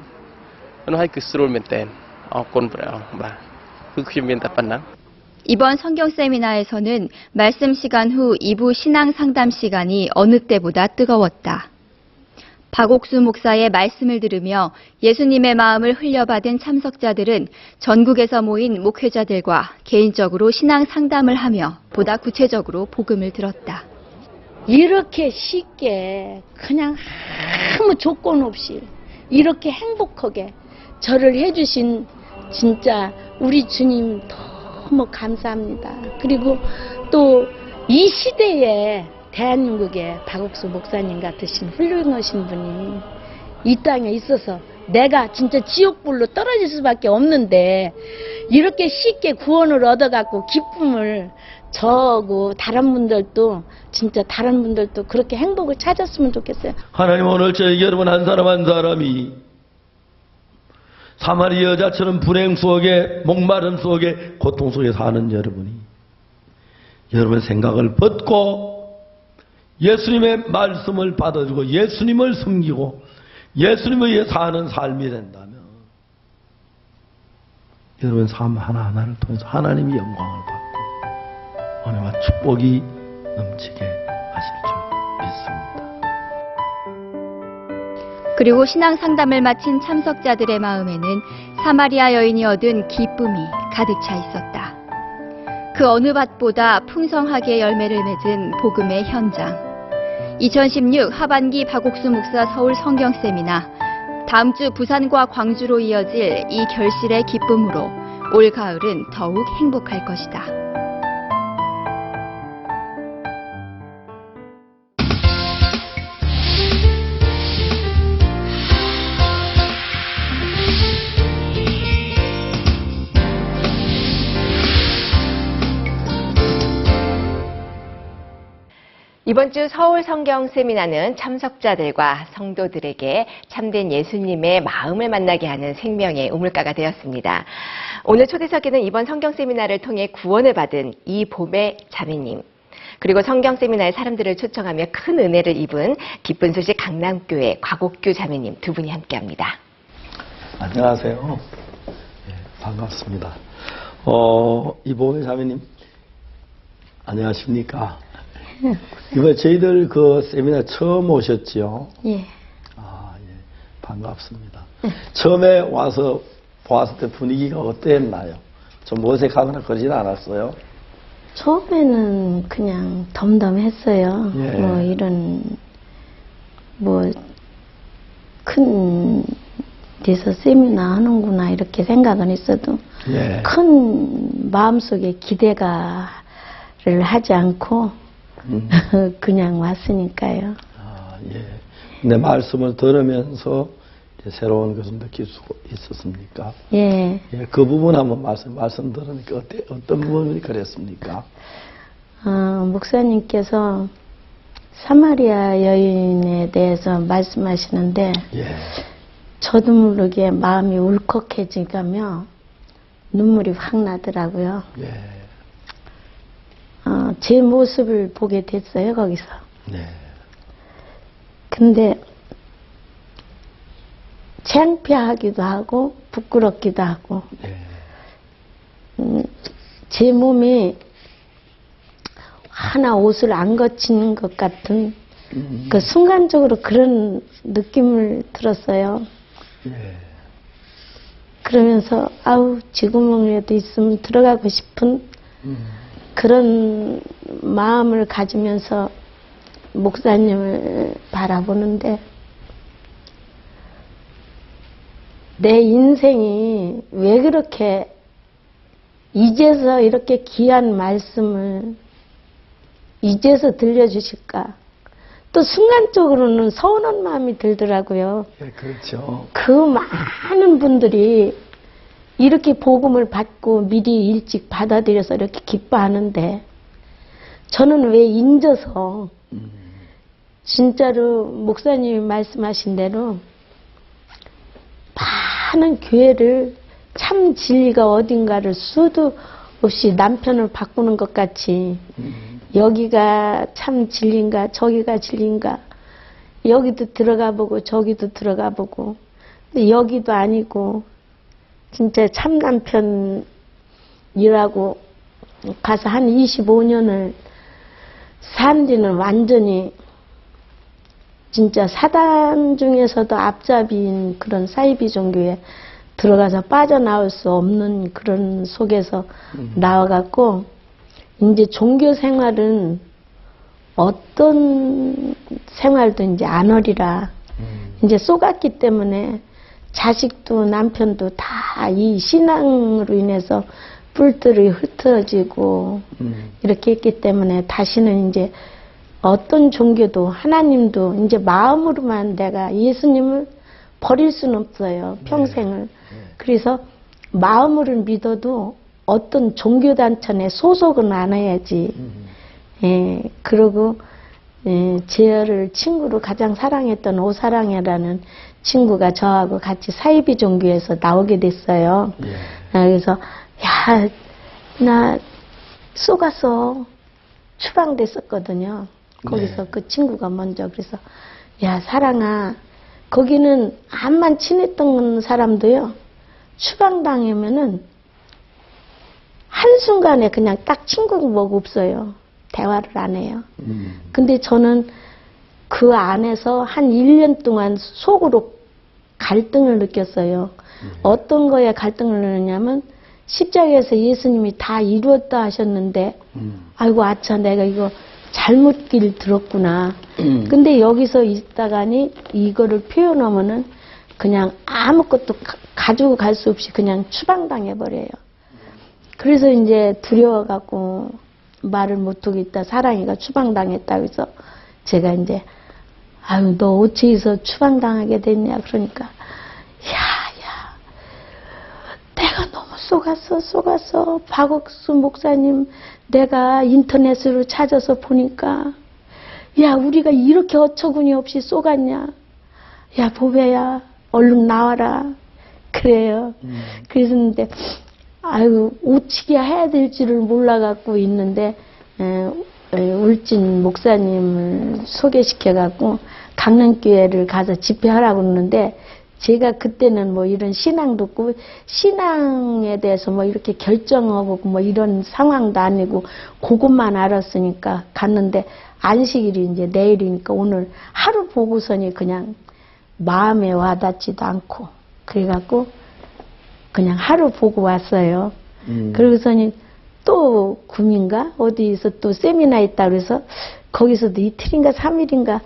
នោះហើយគឺស្រួលមែនទែនអរគុណព្រះអង្គបាទ គឺខ្ញុំមានតែប៉ុណ្ណឹង 이번 성경 세미나에서는 말씀 시간 후 2부 신앙 상담 시간이 어느 때보다 뜨거웠다. 박옥수 목사의 말씀을 들으며 예수님의 마음을 흘려받은 참석자들은 전국에서 모인 목회자들과 개인적으로 신앙 상담을 하며 보다 구체적으로 복음을 들었다. 이렇게 쉽게 그냥 아무 조건 없이 이렇게 행복하게 저를 해주신 진짜 우리 주님 너무 감사합니다. 그리고 또 이 시대에 대한민국에 박옥수 목사님 같으신 훌륭하신 분이 이 땅에 있어서 내가 진짜 지옥불로 떨어질 수밖에 없는데 이렇게 쉽게 구원을 얻어갖고 기쁨을 저고 다른 분들도 진짜 다른 분들도 그렇게 행복을 찾았으면 좋겠어요. 하나님 오늘 저희 여러분 한 사람 한 사람이 사마리 여자처럼 불행 속에 목마름 속에 고통 속에 사는 여러분이 여러분 생각을 벗고 예수님의 말씀을 받아주고 예수님을 섬기고 예수님을 위해 사는 삶이 된다면 여러분 삶 하나하나를 통해서 하나님이 영광을 받고 은혜와 축복이 넘치게 하실 줄 믿습니다. 그리고 신앙 상담을 마친 참석자들의 마음에는 사마리아 여인이 얻은 기쁨이 가득 차 있었다. 그 어느 밭보다 풍성하게 열매를 맺은 복음의 현장. 2016 하반기 박옥수 목사 서울 성경 세미나. 다음 주 부산과 광주로 이어질 이 결실의 기쁨으로 올 가을은 더욱 행복할 것이다. 이번 주 서울 성경 세미나는 참석자들과 성도들에게 참된 예수님의 마음을 만나게 하는 생명의 우물가가 되었습니다. 오늘 초대석에는 이번 성경 세미나를 통해 구원을 받은 이봄의 자매님, 그리고 성경 세미나에 사람들을 초청하며 큰 은혜를 입은 기쁜 소식 강남교회 곽옥규 자매님 두 분이 함께합니다. 안녕하세요. 네, 반갑습니다. 이봄의 자매님 안녕하십니까? 이번에 저희들 그 세미나 처음 오셨지요? 예. 아, 예. 반갑습니다. 처음에 와서 보았을 때 분위기가 어땠나요? 좀 어색하거나 그러진 않았어요? 처음에는 그냥 덤덤했어요. 예. 뭐 이런 큰 데서 세미나 하는구나 이렇게 생각은 했어도 예. 큰 마음속에 기대가를 하지 않고 그냥 왔으니까요. 아, 예. 내 말씀을 들으면서 이제 새로운 것을 느낄 수 있었습니까? 예. 예, 그 부분 한번 말씀 들으니까 어떤 부분이 그랬습니까? 목사님께서 사마리아 여인에 대해서 말씀하시는데 예. 저도 모르게 마음이 울컥해지가며 눈물이 확 나더라고요. 예. 제 모습을 보게 됐어요, 거기서. 네. 근데 창피하기도 하고 부끄럽기도 하고 제 몸이 하나 옷을 안 거친 것 같은 그 순간적으로 그런 느낌을 들었어요. 예. 그러면서 아우 지구멍에도 있으면 들어가고 싶은 그런 마음을 가지면서 목사님을 바라보는데 내 인생이 왜 그렇게 이제서 이렇게 귀한 말씀을 이제서 들려주실까? 또 순간적으로는 서운한 마음이 들더라고요. 예, 그렇죠. 그 많은 분들이 이렇게 복음을 받고 미리 일찍 받아들여서 이렇게 기뻐하는데 저는 왜 인져서 진짜로 목사님이 말씀하신 대로 많은 교회를 참 진리가 어딘가를 수도 없이 남편을 바꾸는 것 같이 여기가 참 진리인가 저기가 진리인가 여기도 들어가 보고 저기도 들어가 보고 근데 여기도 아니고 진짜 참 남편 일하고 가서 한 25년을 산 뒤는 완전히 진짜 사단 중에서도 앞잡이인 그런 사이비 종교에 들어가서 빠져나올 수 없는 그런 속에서 나와갖고 이제 종교 생활은 어떤 생활도 이제 안 하리라. 이제 쏘갔기 때문에 자식도 남편도 다 이 신앙으로 인해서 뿔들이 흩어지고 이렇게 했기 때문에 다시는 이제 어떤 종교도 하나님도 이제 마음으로만 내가 예수님을 버릴 수는 없어요. 평생을. 그래서 마음으로 믿어도 어떤 종교단체에 소속은 안 해야지. 예, 그러고 제어를 친구로 가장 사랑했던 오사랑이라는 친구가 저하고 같이 사이비 종교에서 나오게 됐어요. 그래서 야, 나 쏘가서 추방됐었거든요. 거기서 그 친구가 먼저. 그래서 야, 사랑아, 거기는 암만 친했던 사람도요, 추방당하면은 한순간에 그냥 딱 친구가 뭐가 없어요. 대화를 안 해요. 근데 저는 그 안에서 한 1년 동안 속으로 갈등을 느꼈어요. 어떤 거에 갈등을 느꼈냐면 십자가에서 예수님이 다 이루었다 하셨는데 아이고 아차 내가 이거 잘못 길 들었구나. 근데 여기서 있다가니 이거를 표현하면은 그냥 아무것도 가지고 갈 수 없이 그냥 추방당해 버려요. 그래서 이제 두려워갖고 말을 못하고 있다. 사랑이가 추방당했다. 그래서 제가 이제 아유 너 어찌해서 추방당하게 됐냐. 그러니까 야 내가 너무 속았어. 박옥수 목사님 내가 인터넷으로 찾아서 보니까 야 우리가 이렇게 어처구니 없이 쏘갔냐. 야 보배야 얼른 나와라. 그래요. 그랬는데 아유 어떻게 해야 될지를 몰라갖고 있는데 울진 목사님을 소개시켜갖고 강릉교회를 가서 집회하라고 했는데 제가 그때는 뭐 이런 신앙도 없고 신앙에 대해서 뭐 이렇게 결정하고 뭐 이런 상황도 아니고 그것만 알았으니까 갔는데 안식일이 이제 내일이니까 오늘 하루 보고서니 그냥 마음에 와닿지도 않고 그래갖고 그냥 하루 보고 왔어요. 그러고서니 또 구민가 어디서 또 세미나 있다 그래서 거기서도 이틀인가 3일인가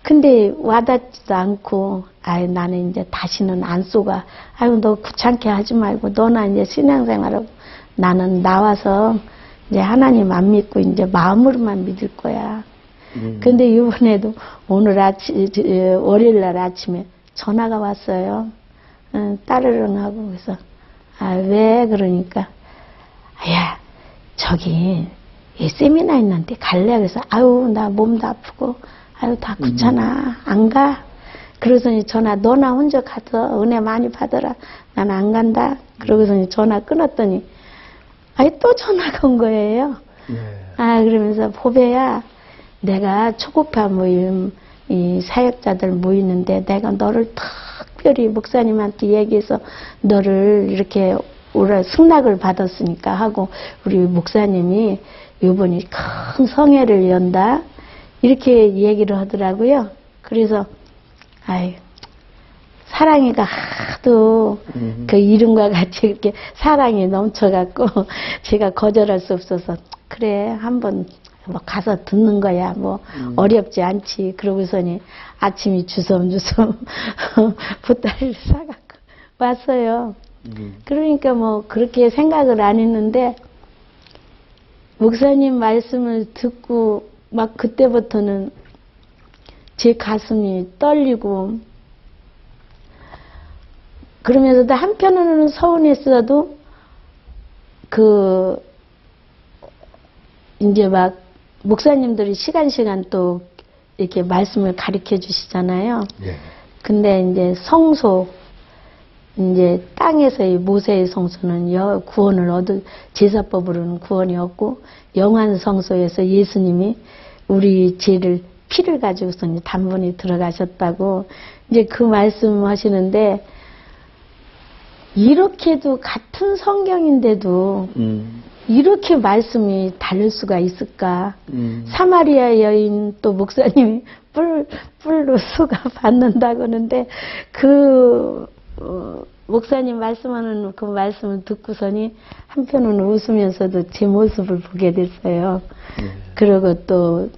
근데 와닿지도 않고 아유 나는 이제 다시는 안 쏘가. 아유 너 귀찮게 하지 말고 너나 이제 신앙생활하고 나는 나와서 이제 하나님 안 믿고 이제 마음으로만 믿을 거야. 근데 이번에도 오늘 아침 월요일날 아침에 전화가 왔어요. 딸이랑 하고 그래서 아 왜 그러니까 야 저기 세미나 있는데 갈래? 그래서 아유 나 몸도 아프고 아유 다 귀찮아 안 가. 그러더니 전화 너나 혼자 가서 은혜 많이 받아라. 난 안 간다. 그러고서니 전화 끊었더니 아니 또 전화가 온 거예요. 아 그러면서 보배야 내가 초급파 모임 이 사역자들 모이는데 내가 너를 특별히 목사님한테 얘기해서 너를 이렇게 올해 승낙을 받았으니까 하고 우리 목사님이 이번이 큰 성회를 연다 이렇게 얘기를 하더라고요. 그래서 아유 사랑이가 하도 그 이름과 같이 이렇게 사랑이 넘쳐갖고 제가 거절할 수 없어서 그래 한번 뭐 가서 듣는 거야 뭐 어렵지 않지. 그러고서니 아침이 주섬주섬 보따리를 싸갖고 왔어요. 그러니까 뭐 그렇게 생각을 안 했는데 목사님 말씀을 듣고 막 그때부터는 제 가슴이 떨리고 그러면서도 한편으로는 서운했어도 그 이제 막 목사님들이 시간 또 이렇게 말씀을 가르쳐 주시잖아요. 근데 이제 성소 이제 땅에서의 모세의 성소는 구원을 얻을 제사법으로는 구원이 없고 영안 성소에서 예수님이 우리 죄를 피를 가지고서 단번에 들어가셨다고 이제 그 말씀하시는데 이렇게도 같은 성경인데도 이렇게 말씀이 다를 수가 있을까? 사마리아 여인 또 목사님이 뿔로 쏘가 받는다고 하는데 목사님 말씀하는 그 말씀을 듣고서니 한편으로는 웃으면서도 제 모습을 보게 됐어요. 그리고 또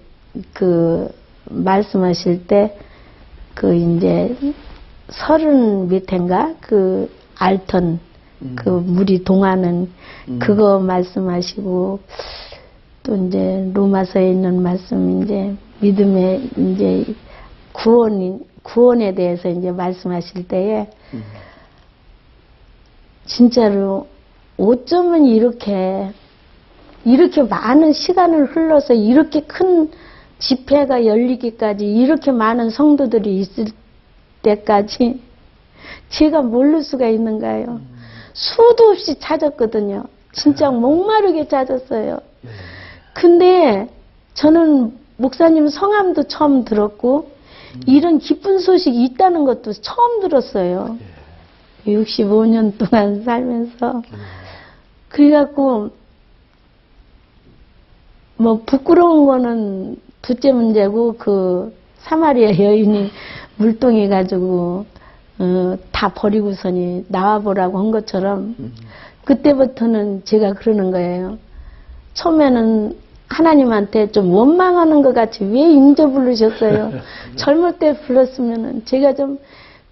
그 말씀하실 때 이제 30 밑인가 그 알턴 그 물이 동하는 그거 말씀하시고 또 이제 로마서에 있는 말씀 이제 믿음의 이제 구원에 대해서 이제 말씀하실 때에 진짜로 어쩌면 이렇게 많은 시간을 흘러서 이렇게 큰 집회가 열리기까지 이렇게 많은 성도들이 있을 때까지 제가 모를 수가 있는가요? 수도 없이 찾았거든요. 진짜 목마르게 찾았어요. 근데 저는 목사님 성함도 처음 들었고 이런 기쁜 소식이 있다는 것도 처음 들었어요. 65년 동안 살면서. 그래갖고 뭐 부끄러운 거는 둘째 문제고 그 사마리아 여인이 물동이 가지고 다 버리고서니 나와보라고 한 것처럼 그때부터는 제가 그러는 거예요. 처음에는 하나님한테 좀 원망하는 것 같이 왜 인저 부르셨어요? 젊을 때 불렀으면은 제가 좀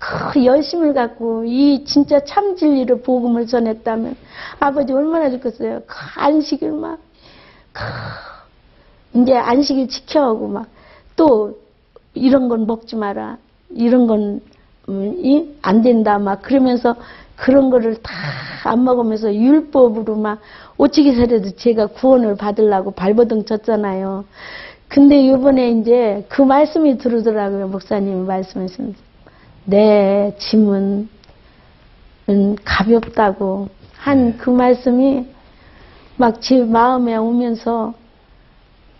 그 열심을 갖고 이 진짜 참 진리를 복음을 전했다면 아버지 얼마나 좋겠어요. 그 안식일 막 이제 안식일 지켜하고 막 또 이런 건 먹지 마라. 이런 건 안 된다. 막 그러면서 그런 거를 다 안 먹으면서 율법으로 막 오치기설에도 제가 구원을 받으려고 발버둥 쳤잖아요. 근데 이번에 이제 그 말씀이 들으더라고요. 목사님이 말씀하시면서. 내 짐은 가볍다고 한 그 말씀이 막 제 마음에 오면서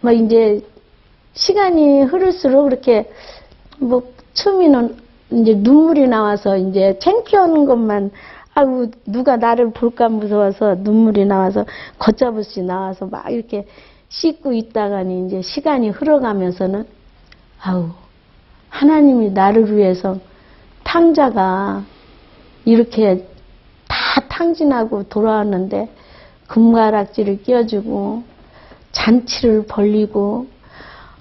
막 이제 시간이 흐를수록 그렇게 뭐 처음에는 이제 눈물이 나와서 이제 창피한 것만 아이고 누가 나를 볼까 무서워서 눈물이 나와서 걷잡없이 나와서 막 이렇게 씻고 있다가니 이제 시간이 흘러가면서는 아우 하나님이 나를 위해서 탕자가 이렇게 다 탕진하고 돌아왔는데 금가락지를 끼워주고 잔치를 벌리고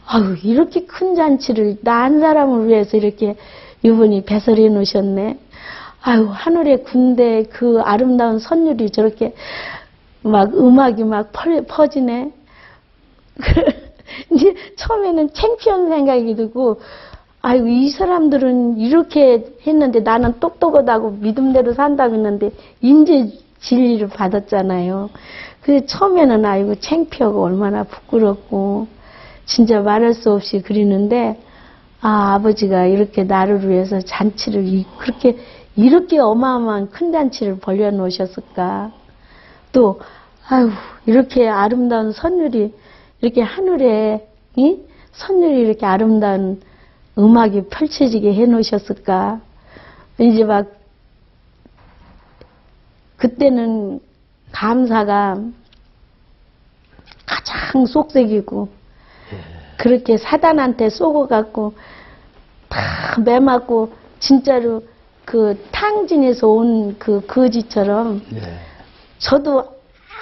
아유 이렇게 큰 잔치를 나 한 사람을 위해서 이렇게 이분이 배설해 놓으셨네. 아유 하늘의 군대 그 아름다운 선율이 저렇게 막 음악이 막 퍼지네. 이제 처음에는 창피한 생각이 들고 아이고 이 사람들은 이렇게 했는데 나는 똑똑하다고 믿음대로 산다고 했는데 이제 진리를 받았잖아요. 그래서 처음에는 아이고 창피하고 얼마나 부끄럽고 진짜 말할 수 없이 그리는데 아 아버지가 이렇게 나를 위해서 잔치를 그렇게 이렇게 어마어마한 큰 잔치를 벌려 놓으셨을까. 또 아유 이렇게 아름다운 선율이 이렇게 하늘에 선율이 이렇게 아름다운 음악이 펼쳐지게 해 놓으셨을까. 이제 막 그때는 감사가 가장 속색이고 그렇게 사단한테 쏘고갖고 다 매맞고 진짜로 그 탕진에서 온 그 거지처럼 저도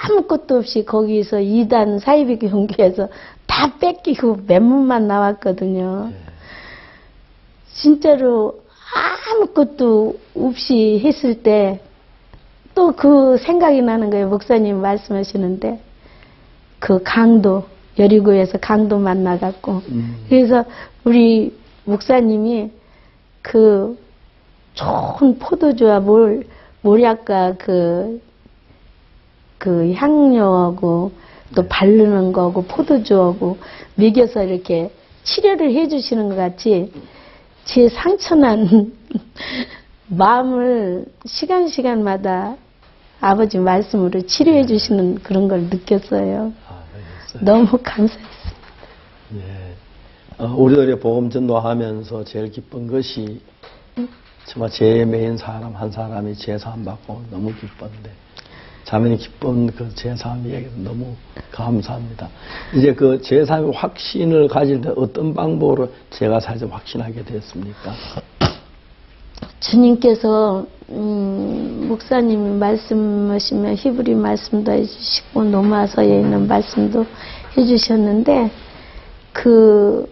아무것도 없이 거기서 이단 사이비 경기에서 다 뺏기고 맨몸만 나왔거든요. 진짜로 아무것도 없이 했을 때 또 그 생각이 나는 거예요. 목사님 말씀하시는데 그 강도 여리고에서 강도 만나갖고 그래서 우리 목사님이 그 좋은 포도주와 모략과 그 향료하고 또 바르는 거하고 포도주하고 먹여서 이렇게 치료를 해주시는 것 같이 제 상처난 마음을 시간마다 아버지 말씀으로 치료해 주시는 그런 걸 느꼈어요. 너무 감사했습니다. 예. 우리들의 복음 전도하면서 제일 기쁜 것이 정말 제 메인 사람 한 사람이 제사함 받고 너무 기뻤는데 자매님 기쁜 그 제사함 얘기도 너무 감사합니다. 이제 그 제사함의 확신을 가질 때 어떤 방법으로 제가 사실 확신하게 됐습니까? 주님께서 목사님이 말씀하시면 히브리 말씀도 해주시고 로마서에 있는 말씀도 해주셨는데 그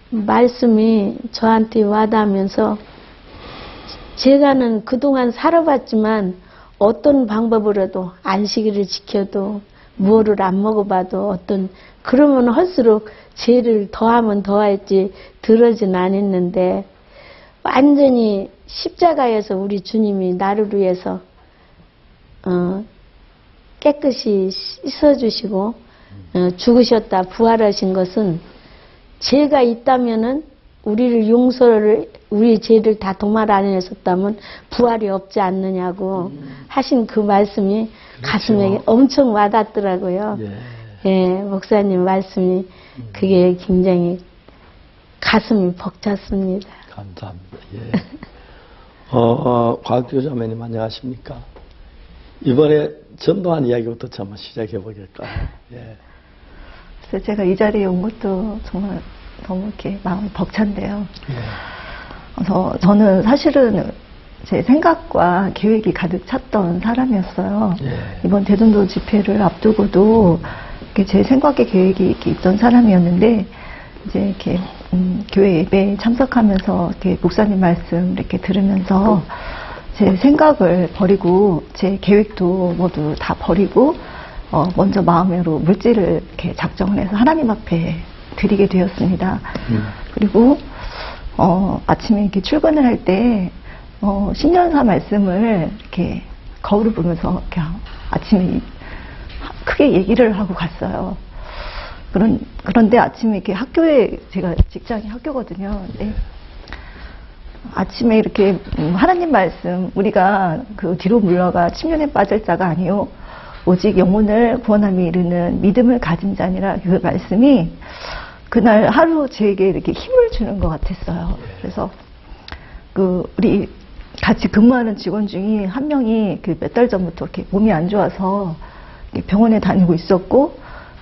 말씀이 저한테 와닿으면서 제가는 그동안 살아봤지만 어떤 방법으로도 안식일을 지켜도 무엇을 안 먹어봐도 그러면 할수록 죄를 더하면 더했지 덜하진 않았는데 완전히 십자가에서 우리 주님이 나를 위해서 깨끗이 씻어주시고 죽으셨다 부활하신 것은 죄가 있다면은 우리 죄를 다 도말 안 했었다면 부활이 없지 않느냐고 하신 그 말씀이 가슴에 엄청 와닿더라고요. 예, 목사님 말씀이 그게 굉장히 가슴이 벅찼습니다. 감사합니다. 예. 과학교자매님 안녕하십니까? 이번에 전도한 이야기부터 한번 시작해 보겠까요? 예. 그래서 제가 이 자리에 온 것도 정말 너무 이렇게 마음이 벅찬데요. 그래서 저는 사실은 제 생각과 계획이 가득 찼던 사람이었어요. 이번 대전도 집회를 앞두고도 이렇게 제 생각의 계획이 이렇게 있던 사람이었는데 이제 이렇게 교회 예배에 참석하면서 이렇게 목사님 말씀 이렇게 들으면서 제 생각을 버리고 제 계획도 모두 다 버리고 먼저 마음으로 물질을 이렇게 작정을 해서 하나님 앞에 드리게 되었습니다. 그리고 아침에 이렇게 출근을 할 때 신년사 말씀을 이렇게 거울을 보면서 이렇게 아침에 크게 얘기를 하고 갔어요. 그런데 아침에 이렇게 학교에 제가 직장이 학교거든요. 네. 아침에 이렇게 하나님 말씀 우리가 그 뒤로 물러가 침륜에 빠질 자가 아니요 오직 영혼을 구원함에 이르는 믿음을 가진 자니라 그 말씀이 그날 하루 제게 이렇게 힘을 주는 것 같았어요. 그래서 우리 같이 근무하는 직원 중에 한 명이 몇 달 전부터 이렇게 몸이 안 좋아서 병원에 다니고 있었고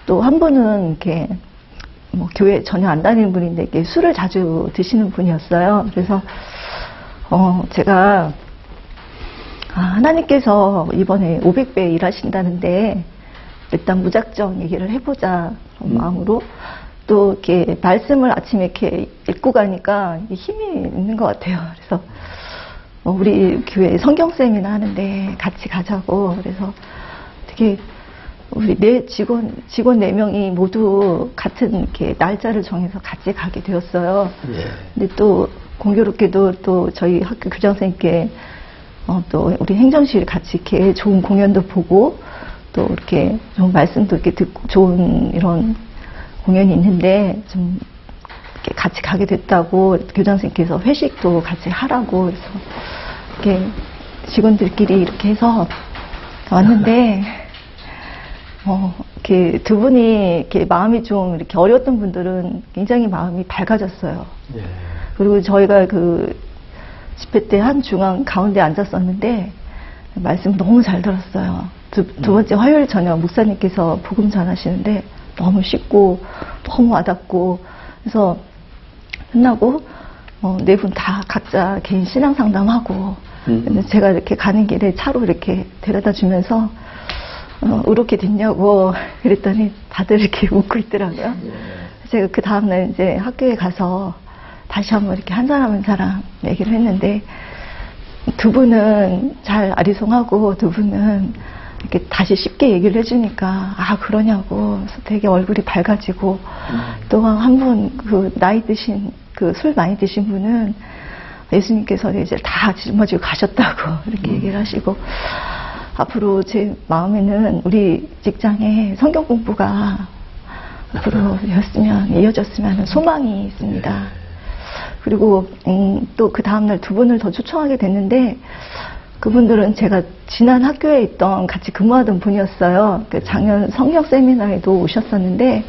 또 한 분은 이렇게 교회 전혀 안 다니는 분인데 이렇게 술을 자주 드시는 분이었어요. 그래서 제가 하나님께서 이번에 500배 일하신다는데 일단 무작정 얘기를 해보자 마음으로 또 이렇게 말씀을 아침에 이렇게 읽고 가니까 힘이 있는 것 같아요. 그래서 우리 교회 성경 세미나 하는데 같이 가자고 그래서 되게 우리 직원 4명이 모두 같은 이렇게 날짜를 정해서 같이 가게 되었어요. 근데 또 공교롭게도 또 저희 학교 교장선생님께 또 우리 행정실 같이 이렇게 좋은 공연도 보고 또 이렇게 좋은 말씀도 이렇게 듣고 좋은 이런 공연이 있는데 좀 이렇게 같이 가게 됐다고 교장선생님께서 회식도 같이 하라고 그래서 이렇게 직원들끼리 이렇게 해서 왔는데 이렇게 두 분이 이렇게 마음이 좀 이렇게 어려웠던 분들은 굉장히 마음이 밝아졌어요. 그리고 저희가 그 집회 때 한 중앙 가운데 앉았었는데 말씀 너무 잘 들었어요. 두 번째 화요일 저녁 목사님께서 복음 전하시는데 너무 쉽고 너무 와닿고 그래서 끝나고 네 분 다 각자 개인 신앙 상담하고 제가 이렇게 가는 길에 차로 이렇게 데려다 주면서 어떻게 됐냐고 그랬더니 다들 이렇게 웃고 있더라고요. 제가 그 다음날 이제 학교에 가서 다시 한번 이렇게 한 사람 얘기를 했는데 두 분은 잘 아리송하고 두 분은 이렇게 다시 쉽게 얘기를 해주니까 그러냐고 그래서 되게 얼굴이 밝아지고 또 한 분 그 나이 드신 그 술 많이 드신 분은 예수님께서 이제 다 짊어지고 가셨다고 이렇게 얘기를 하시고 앞으로 제 마음에는 우리 직장에 성경 공부가 앞으로 이어졌으면 하는 소망이 있습니다. 그리고 또 그 다음날 두 분을 더 초청하게 됐는데 그분들은 제가 지난 학교에 있던 같이 근무하던 분이었어요. 그 작년 성경 세미나에도 오셨었는데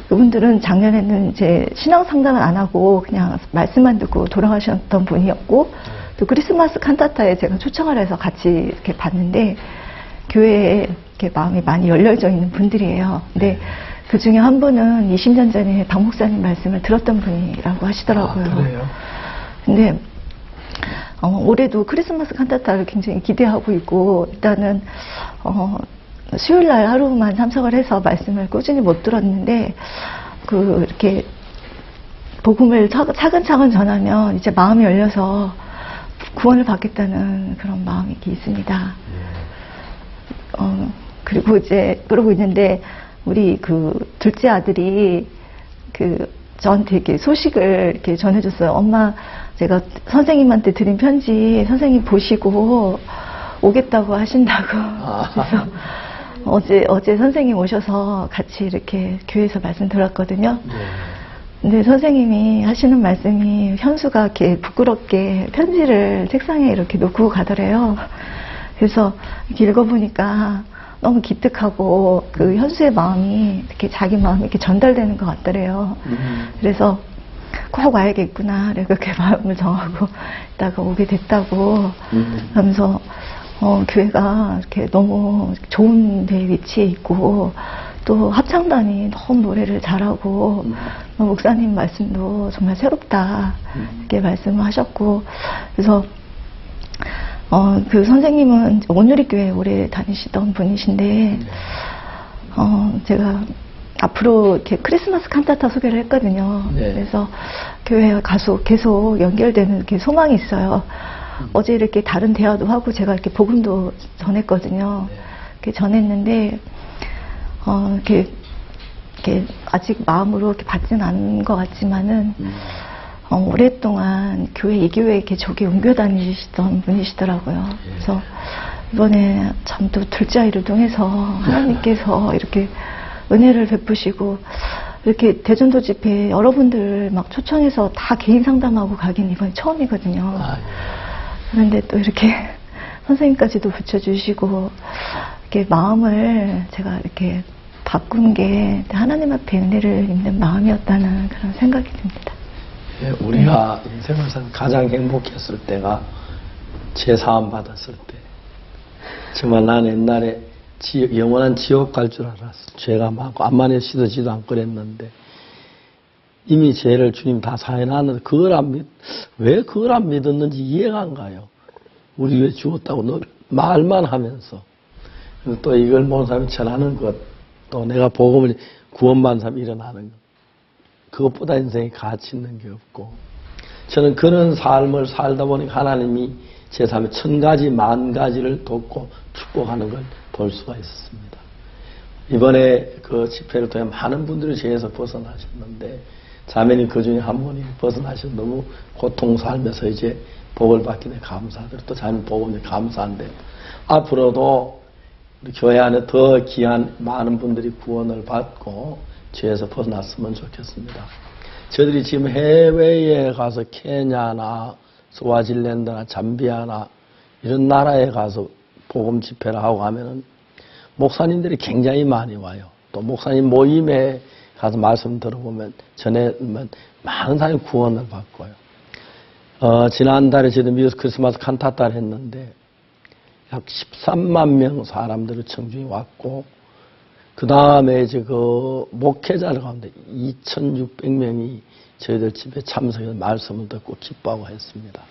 그분들은 작년에는 이제 신앙 상담을 안 하고 그냥 말씀만 듣고 돌아가셨던 분이었고 또 크리스마스 칸타타에 제가 초청을 해서 같이 이렇게 봤는데 교회에 이렇게 마음이 많이 열려져 있는 분들이에요. 근데 그 중에 한 분은 20년 전에 박 목사님 말씀을 들었던 분이라고 하시더라고요. 아, 그래요? 근데 올해도 크리스마스 칸타타를 굉장히 기대하고 있고 일단은 수요일 날 하루만 참석을 해서 말씀을 꾸준히 못 들었는데 이렇게 복음을 차근차근 전하면 이제 마음이 열려서 구원을 받겠다는 그런 마음이 있습니다. 그러고 있는데 우리 둘째 아들이 저한테 이렇게 소식을 이렇게 전해줬어요. 엄마, 제가 선생님한테 드린 편지 선생님 보시고 오겠다고 하신다고. 그래서 어제 선생님 오셔서 같이 이렇게 교회에서 말씀 들었거든요. 근데 선생님이 하시는 말씀이 현수가 이렇게 부끄럽게 편지를 책상에 이렇게 놓고 가더래요. 그래서 이렇게 읽어보니까 너무 기특하고 현수의 마음이 이렇게 자기 마음이 이렇게 전달되는 것 같더래요. 그래서 꼭 와야겠구나. 그렇게 마음을 정하고 있다가 오게 됐다고 하면서 교회가 이렇게 너무 좋은 데 위치해 있고 또 합창단이 너무 노래를 잘하고 목사님 말씀도 정말 새롭다 이렇게 말씀을 하셨고 그래서 그 선생님은 온누리교회 오래 다니시던 분이신데 제가 앞으로 이렇게 크리스마스 칸타타 소개를 했거든요. 그래서 교회와 계속 연결되는 이렇게 소망이 있어요. 어제 이렇게 다른 대화도 하고 제가 이렇게 복음도 전했거든요. 이렇게 전했는데 이렇게 아직 마음으로 이렇게 받지는 않은 것 같지만은 오랫동안 이 교회에 이렇게 저기 옮겨 다니시던 분이시더라고요. 그래서 이번에 참 또 둘째 아이를 통해서 하나님께서 이렇게 은혜를 베푸시고 이렇게 대전도 집회 여러분들 막 초청해서 다 개인 상담하고 가긴 이번에 처음이거든요. 그런데 또 이렇게 선생님까지도 붙여주시고 이렇게 마음을 제가 이렇게 바꾼 게 하나님 앞에 은혜를 입는 마음이었다는 그런 생각이 듭니다. 우리가 인생에서 가장 행복했을 때가 제사함 받았을 때. 정말 난 옛날에 영원한 지옥 갈 줄 알았어. 죄가 많고 암만에 씻어지도 않고 그랬는데 이미 죄를 주님 다 사해놨는데 왜 그걸 안 믿었는지 이해가 안 가요. 우리 왜 죽었다고 말만 하면서 또 이걸 모르는 사람이 전하는 것, 또 내가 복음을 구원받은 사람이 일어나는 것, 그것보다 인생에 가치 있는 게 없고 저는 그런 삶을 살다 보니까 하나님이 제 삶에 1000가지, 10,000가지를 돕고 축복하는 걸 볼 수가 있었습니다. 이번에 그 집회를 통해 많은 분들이 죄에서 벗어나셨는데 자매님 그 중에 한 분이 벗어나셔서 너무 고통 살면서 이제 복을 받기 때문에 감사하더라고요. 또 자매님 복음에 감사한데 앞으로도 우리 교회 안에 더 귀한 많은 분들이 구원을 받고 죄에서 벗어났으면 좋겠습니다. 저희들이 지금 해외에 가서 케냐나 스와질랜드나 잠비아나 이런 나라에 가서 복음 집회를 하고 하면은 목사님들이 굉장히 많이 와요. 또 목사님 모임에 가서 말씀 들어보면 전에는 많은 사람이 구원을 받고요. 지난달에 저희도 미국 크리스마스 칸타타를 했는데 약 13만 명 사람들을 청중이 왔고 그 다음에 이제 목회자를 가운데 2,600명이 저희들 집에 참석해서 말씀을 듣고 기뻐하고 했습니다.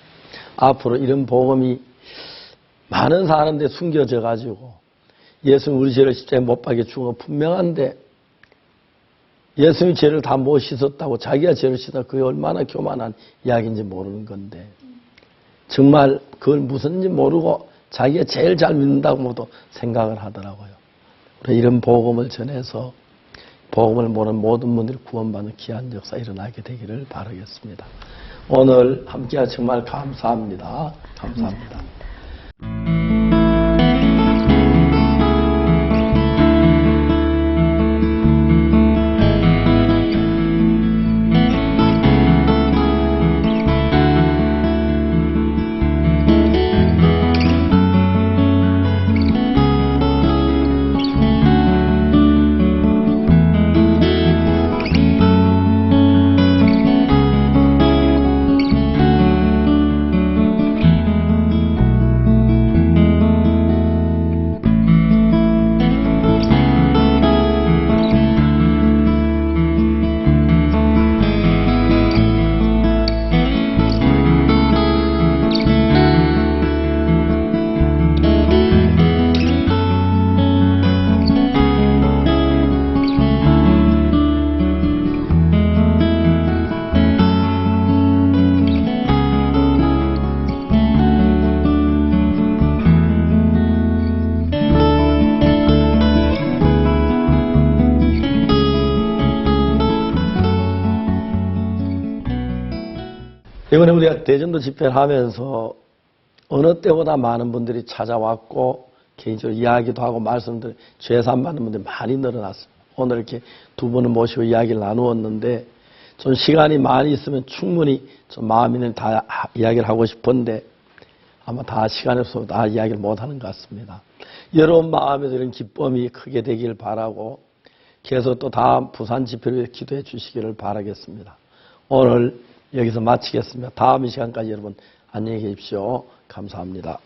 앞으로 이런 복음이 많은 사람들이 숨겨져 가지고 예수님 우리 죄를 십자가에 못 박혀 죽은 건 분명한데 예수님이 죄를 다 못 씻었다고 자기가 죄를 씻었다 그게 얼마나 교만한 이야기인지 모르는 건데 정말 그걸 무슨지 모르고 자기가 제일 잘 믿는다고 모두 생각을 하더라고요. 이런 복음을 전해서 복음을 모르는 모든 분들이 구원받는 귀한 역사 일어나게 되기를 바라겠습니다. 오늘 함께 정말 감사합니다. 감사합니다. 이번에 우리가 대전도 집회를 하면서 어느 때보다 많은 분들이 찾아왔고 개인적으로 이야기도 하고 말씀들 죄산 받는 분들이 많이 늘어났습니다. 오늘 이렇게 두 분을 모시고 이야기를 나누었는데 좀 시간이 많이 있으면 충분히 좀 마음 있는 다 이야기를 하고 싶은데 아마 다 시간이 없어서 다 이야기를 못하는 것 같습니다. 여러분 마음에도 이런 기쁨이 크게 되기를 바라고 계속 또 다음 부산 집회를 위해 기도해 주시기를 바라겠습니다. 오늘 여기서 마치겠습니다. 다음 이 시간까지 여러분 안녕히 계십시오. 감사합니다.